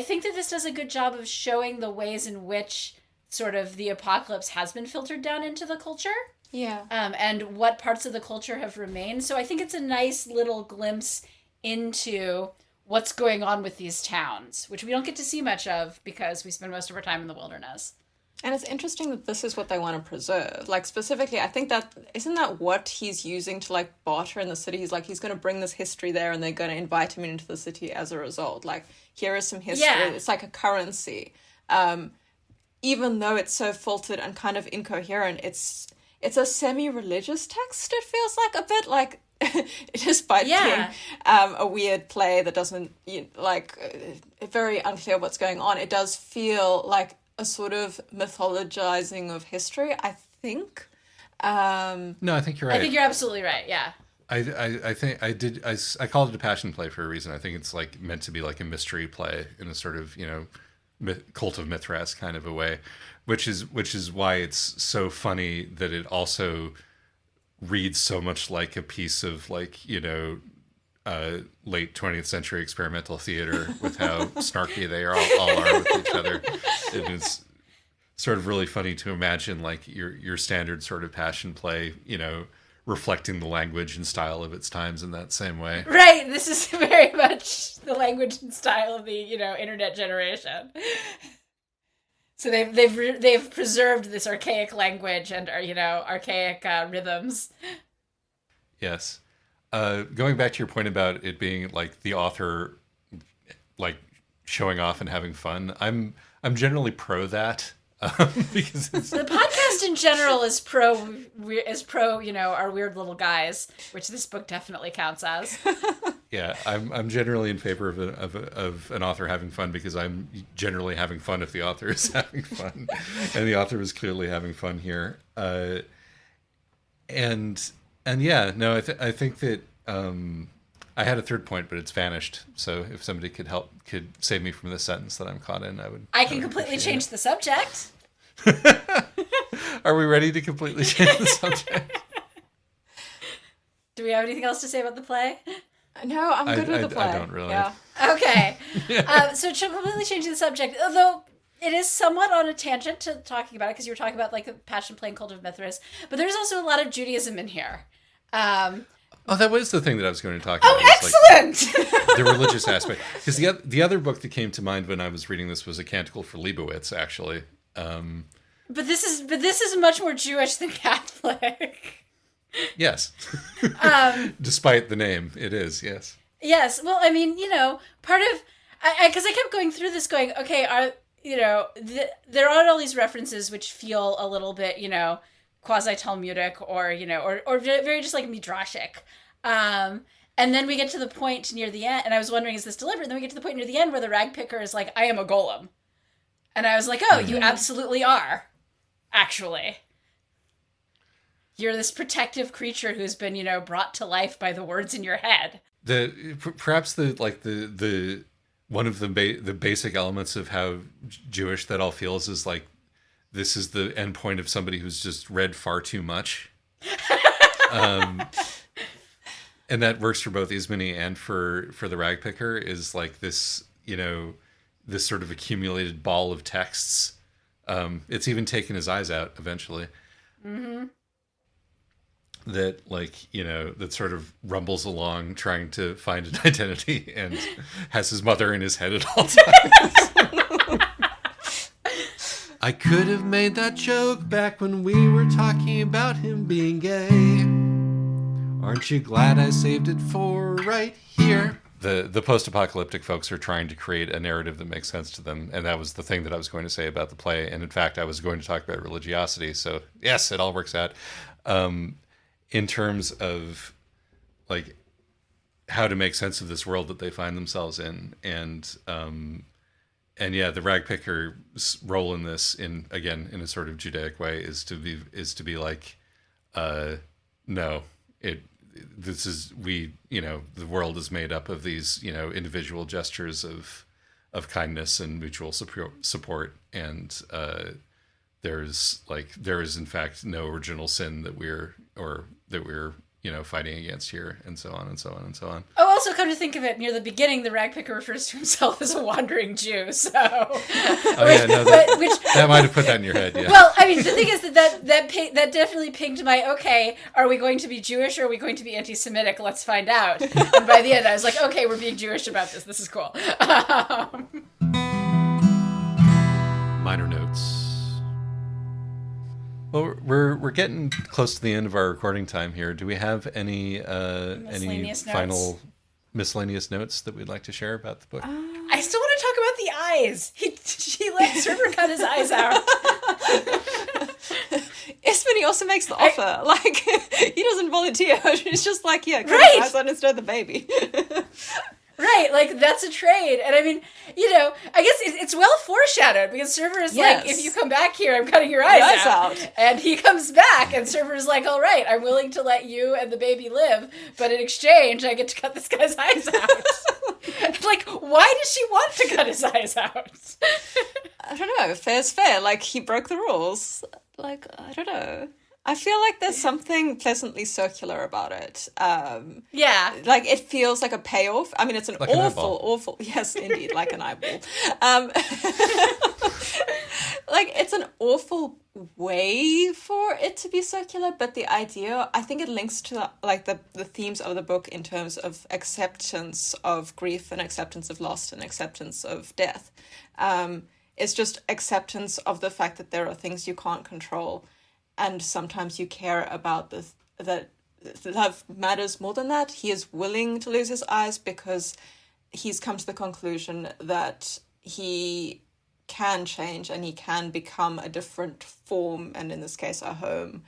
think that this does a good job of showing the ways in which sort of the apocalypse has been filtered down into the culture. Yeah. And what parts of the culture have remained. So I think it's a nice little glimpse into what's going on with these towns, which we don't get to see much of because we spend most of our time in the wilderness. And it's interesting that this is what they want to preserve. Like, specifically, I think that, isn't that what he's using to, like, barter in the city? He's like, he's going to bring this history there and they're going to invite him into the city as a result. Like, here is some history. Yeah. It's like a currency. Even though it's so filtered and kind of incoherent, it's a semi-religious text, it feels like, a bit like, despite being a weird play that doesn't, very unclear what's going on. It does feel like a sort of mythologizing of history, I think. No, I think you're right. I think you're absolutely right, yeah. I think I called it a passion play for a reason. I think it's like meant to be like a mystery play in a sort of, you know, cult of Mithras kind of a way, which is why it's so funny that it also reads so much like a piece of, like, you know, late 20th century experimental theater with how snarky they all are with each other. And it's sort of really funny to imagine, like, your standard sort of passion play, you know, reflecting the language and style of its times in that same way. Right, this is very much the language and style of the, you know, internet generation. So they've preserved this archaic language and, you know, archaic rhythms. Yes. Going back to your point about it being like the author, like, showing off and having fun, I'm generally pro that. Because the podcast in general is pro, you know, our weird little guys, which this book definitely counts as. Yeah, I'm generally in favor of an author having fun, because I'm generally having fun if the author is having fun, and the author is clearly having fun here. And yeah, no, I think that I had a third point, but it's vanished. So if somebody could save me from this sentence that I'm caught in, I can completely change the subject. Are we ready to completely change the subject? Do we have anything else to say about the play? No, I'm good with the play. I don't really. Yeah. Okay. So completely changing the subject, although it is somewhat on a tangent to talking about it, because you were talking about, like, the passion play and cult of Mithras, but there's also a lot of Judaism in here. Oh, that was the thing that I was going to talk about. Oh, excellent! Like, the religious aspect. Because the other book that came to mind when I was reading this was A Canticle for Leibowitz, actually. But this is much more Jewish than Catholic. Yes. Despite the name, it is, yes. Yes. Well, I mean, you know, part of... Because I kept going through this going, okay, there are all these references which feel a little bit, you know, quasi-Talmudic, or, you know, or very just like midrashic. And then we get to the point near the end, and I was wondering, is this deliberate? And then we get to the point near the end where the Ragpicker is like, I am a golem. And I was like, oh, you absolutely are, actually. You're this protective creature who's been, you know, brought to life by the words in your head. Perhaps the one of the basic elements of how Jewish that all feels is like, this is the end point of somebody who's just read far too much. And that works for both Ismene and for the Ragpicker, is like this, you know, this sort of accumulated ball of texts. It's even taken his eyes out eventually. Mm-hmm. That, like, you know, that sort of rumbles along trying to find an identity and has his mother in his head at all times. I could have made that joke back when we were talking about him being gay. Aren't you glad I saved it for right here? The post-apocalyptic folks are trying to create a narrative that makes sense to them, and that was the thing that I was going to say about the play. And in fact, I was going to talk about religiosity. So yes, it all works out. In terms of, like, how to make sense of this world that they find themselves in. And yeah, the Ragpicker's role in this, in a sort of Judaic way, is to be like, no, the world is made up of these, individual gestures of kindness and mutual support, and there is in fact no original sin that we're fighting against here, and so on and so on and so on. Oh, also, come to think of it, near the beginning, the Ragpicker refers to himself as a wandering Jew. So, that might have put that in your head. Yeah. Well, I mean, the thing is that definitely pinged my, okay, are we going to be Jewish or are we going to be anti-Semitic? Let's find out. And by the end, I was like, okay, we're being Jewish about this. This is cool. Minor notes. Well, we're getting close to the end of our recording time here. Do we have any final miscellaneous notes that we'd like to share about the book? I still want to talk about the eyes. She let Server cut his eyes out. Ismini also makes the offer. He doesn't volunteer. He's just like, yeah, cut right. his eyes out instead of the baby. Right, that's a trade. And I mean, I guess it's well foreshadowed, because Server is like, if you come back here, I'm cutting your eyes out. And he comes back, and Server is like, all right, I'm willing to let you and the baby live, but in exchange, I get to cut this guy's eyes out. Why does she want to cut his eyes out? I don't know. Fair's fair. He broke the rules. I don't know. I feel like there's something pleasantly circular about it. Yeah. It feels like a payoff. I mean, it's an awful, yes, indeed, like an eyeball. It's an awful way for it to be circular, but the idea, I think it links to the themes of the book in terms of acceptance of grief and acceptance of loss and acceptance of death. It's just acceptance of the fact that there are things you can't control. And sometimes you care about that love matters more than that. He is willing to lose his eyes because he's come to the conclusion that he can change and he can become a different form, and in this case, a home.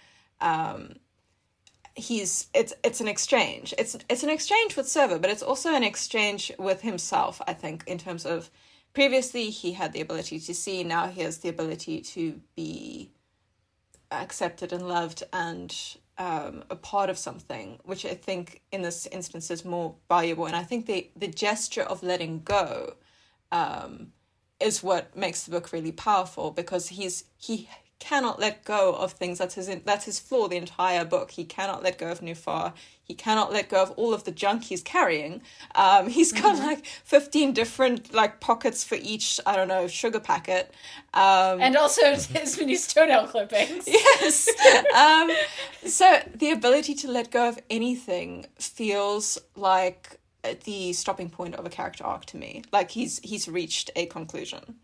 It's an exchange. It's an exchange with Server, but it's also an exchange with himself, I think, in terms of previously he had the ability to see, now he has the ability to be accepted and loved and a part of something, which I think in this instance is more valuable. And I think the gesture of letting go is what makes the book really powerful, because he cannot let go of things. That's his flaw the entire book. He cannot let go of Nufar. He cannot let go of all of the junk he's carrying. He's got 15 different pockets for each, I don't know, sugar packet. And also his mini toenail clippings. Yes. So the ability to let go of anything feels like the stopping point of a character arc to me. He's reached a conclusion.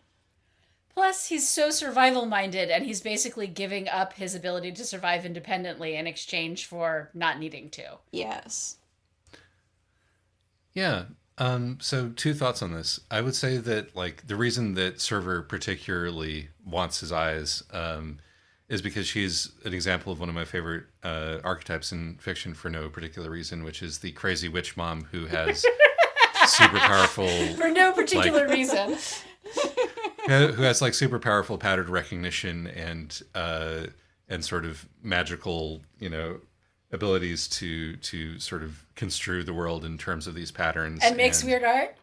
Plus, he's so survival-minded, and he's basically giving up his ability to survive independently in exchange for not needing to. Yes. Yeah. So 2 thoughts on this. I would say that the reason that Server particularly wants his eyes is because she's an example of one of my favorite archetypes in fiction for no particular reason, which is the crazy witch mom who has super powerful... For no particular reason. Who has super powerful pattern recognition and sort of magical, abilities to sort of construe the world in terms of these patterns. And makes weird art.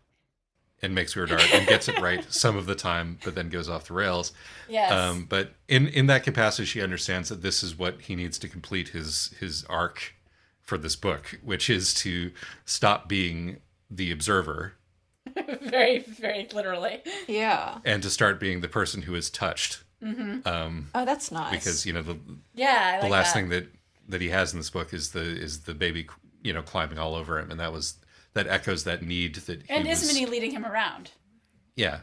And makes weird art and gets it right some of the time, but then goes off the rails. Yes. But in that capacity, she understands that this is what he needs to complete his arc for this book, which is to stop being the observer. Very, very literally. Yeah. And to start being the person who is touched. Mm-hmm. Oh, that's nice. Because the that. last thing that he has in this book is the baby climbing all over him, and that echoes that need that he Ismini leading him around. Yeah,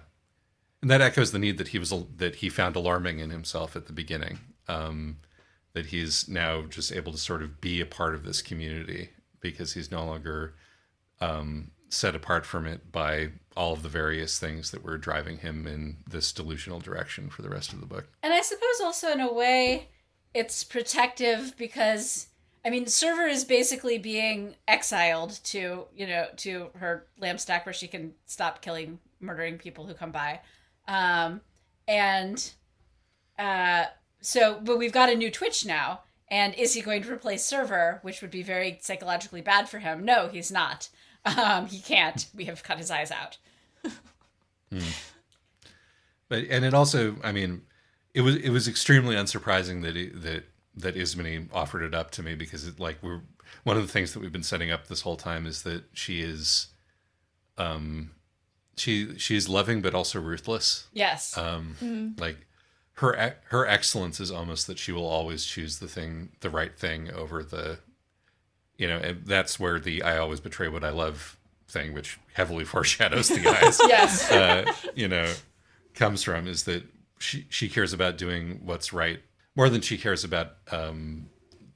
and that echoes the need that he found alarming in himself at the beginning. That he's now just able to sort of be a part of this community because he's no longer set apart from it by all of the various things that were driving him in this delusional direction for the rest of the book. And I suppose also in a way it's protective because, I mean, Server is basically being exiled to, to her lamp stack where she can stop murdering people who come by. But we've got a new Twitch now. And is he going to replace Server, which would be very psychologically bad for him? No, he's not. He can't. We have cut his eyes out. But it also, I mean, it was extremely unsurprising that Ismene offered it up to me, because one of the things that we've been setting up this whole time is that she is, she's loving but also ruthless. Yes. Like her excellence is almost that she will always choose the right thing over the, and that's where the "I always betray what I love" thing, which heavily foreshadows the eyes. Yes. Comes from, is that she cares about doing what's right more than she cares about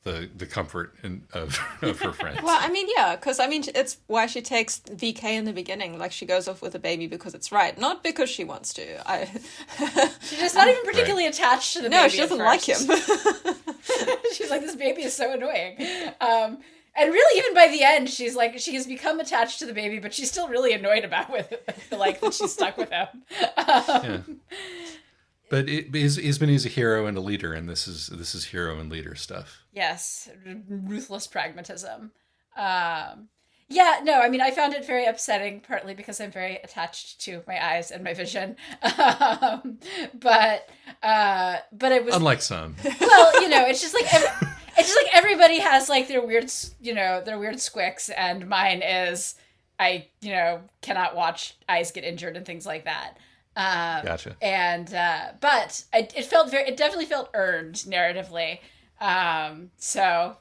the comfort of her friends. Well, I mean, yeah, because I mean, it's why she takes VK in the beginning. Like, she goes off with a baby because it's right, not because she wants to. She's not even particularly attached to the baby. No, she doesn't like him. She's like, this baby is so annoying. And really, even by the end, she's like, she has become attached to the baby, but she's still really annoyed about that she's stuck with him. Yeah. But Ismene is a hero and a leader, and this is hero and leader stuff. Yes, ruthless pragmatism. I mean, I found it very upsetting, partly because I'm very attached to my eyes and my vision. But it was, unlike some. Well, it's just like everybody has like their weird squicks, and mine is I cannot watch eyes get injured and things like that. Gotcha. And but it definitely felt earned narratively. So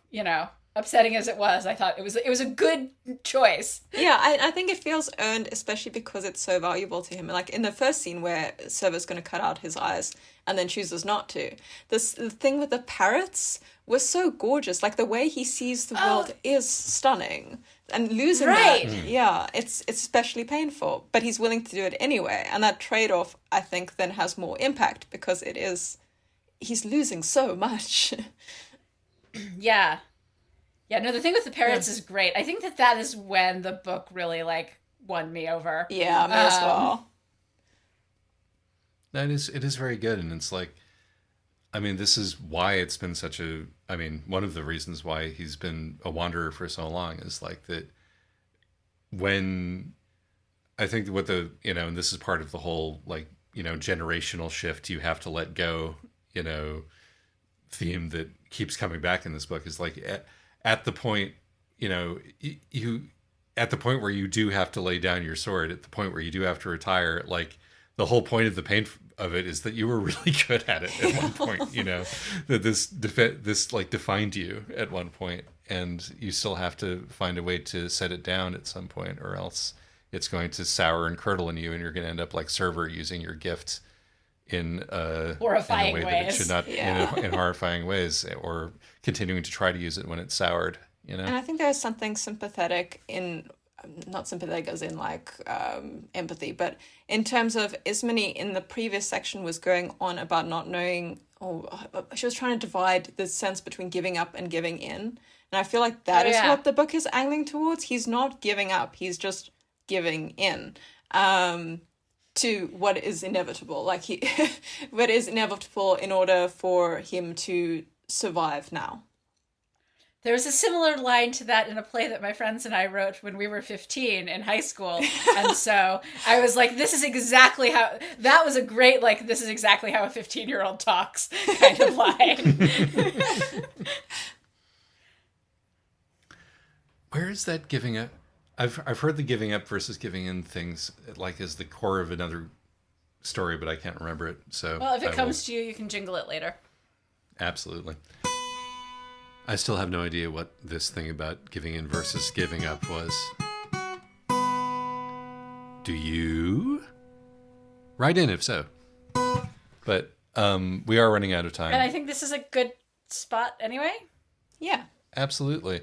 upsetting as it was, I thought it was a good choice. Yeah, I think it feels earned, especially because it's so valuable to him. Like in the first scene where Server's going to cut out his eyes and then chooses not to. The thing with the parrots was so gorgeous. Like the way he sees the world is stunning. And losing that, it's especially painful. But he's willing to do it anyway. And that trade-off, I think, then has more impact because he's losing so much. Yeah. Yeah, no, the thing with the parrots is great. I think that is when the book really, won me over. Yeah, me as well. It is very good, and it's like, I mean, this is why it's been one of the reasons why he's been a wanderer for so long is like that when, I think what and this is part of the whole, generational shift, you have to let go, theme that keeps coming back in this book is like, at the point, at the point where you do have to lay down your sword, at the point where you do have to retire, like the whole point of the pain of it is that you were really good at it at one point, that this defined you at one point, and you still have to find a way to set it down at some point, or else it's going to sour and curdle in you, and you're going to end up like Server using your gift in horrifying in a way ways. That it should not, in horrifying ways, or continuing to try to use it when it's soured, And I think there's something sympathetic not sympathetic as in empathy, but in terms of Ismene in the previous section was going on about not knowing, she was trying to divide the sense between giving up and giving in. And I feel like that is what the book is angling towards. He's not giving up, he's just giving in. To what is inevitable, what is inevitable in order for him to survive now. There was a similar line to that in a play that my friends and I wrote when we were 15 in high school. And so I was like, this is exactly how, that was a great, this is exactly how a 15-year-old talks kind of line. Where is that giving up? I've heard the giving up versus giving in things is the core of another story, but I can't remember it. So well, if it comes to you, you can jingle it later. Absolutely. I still have no idea what this thing about giving in versus giving up was. Do you? Write in if so. But we are running out of time. And I think this is a good spot anyway. Yeah. Absolutely.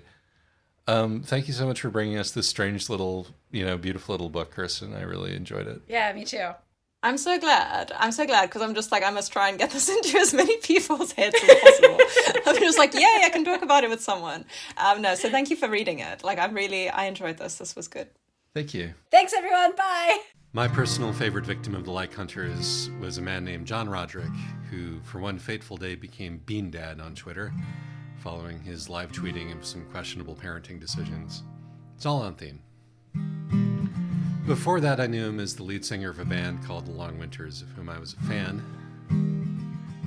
Thank you so much for bringing us this strange little, beautiful little book, Kerstin. I really enjoyed it. Yeah, me too. I'm so glad because I'm just I must try and get this into as many people's heads as possible. I'm was like, yay, I can talk about it with someone. No, so thank you for reading it. Like, I enjoyed this. This was good. Thank you. Thanks, everyone. Bye. My personal favorite victim of the Like Hunters was a man named John Roderick, who for one fateful day became Bean Dad on Twitter, following his live tweeting of some questionable parenting decisions. It's all on theme. Before that, I knew him as the lead singer of a band called The Long Winters, of whom I was a fan.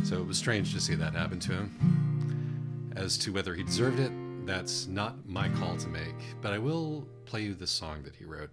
So it was strange to see that happen to him. As to whether he deserved it, that's not my call to make, but I will play you this song that he wrote.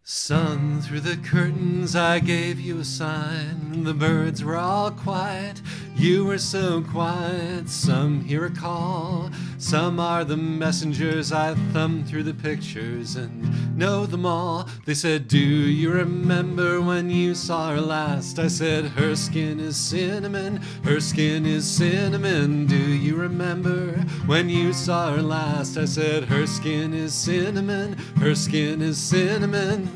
Sun, through the curtains I gave you a sign. The birds were all quiet, you were so quiet. Some hear a call, some are the messengers. I thumbed through the pictures and know them all. They said, do you remember when you saw her last? I said, her skin is cinnamon, her skin is cinnamon. Do you remember when you saw her last? I said, her skin is cinnamon, her skin is cinnamon.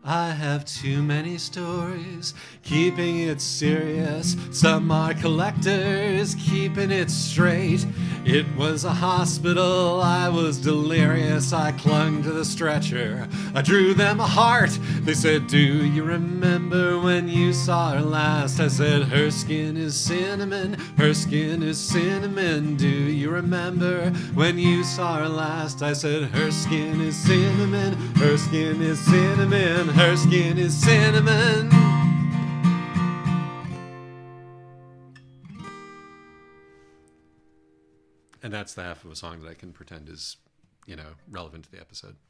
I have too many stories, keeping it serious. Some are collectors, keeping it straight. It was a hospital, I was delirious. I clung to the stretcher, I drew them a heart. They said, do you remember when you saw her last? I said, her skin is cinnamon, her skin is cinnamon. Do you remember when you saw her last? I said, her skin is cinnamon, her skin is cinnamon. Her skin is cinnamon. And that's the half of a song that I can pretend is, relevant to the episode.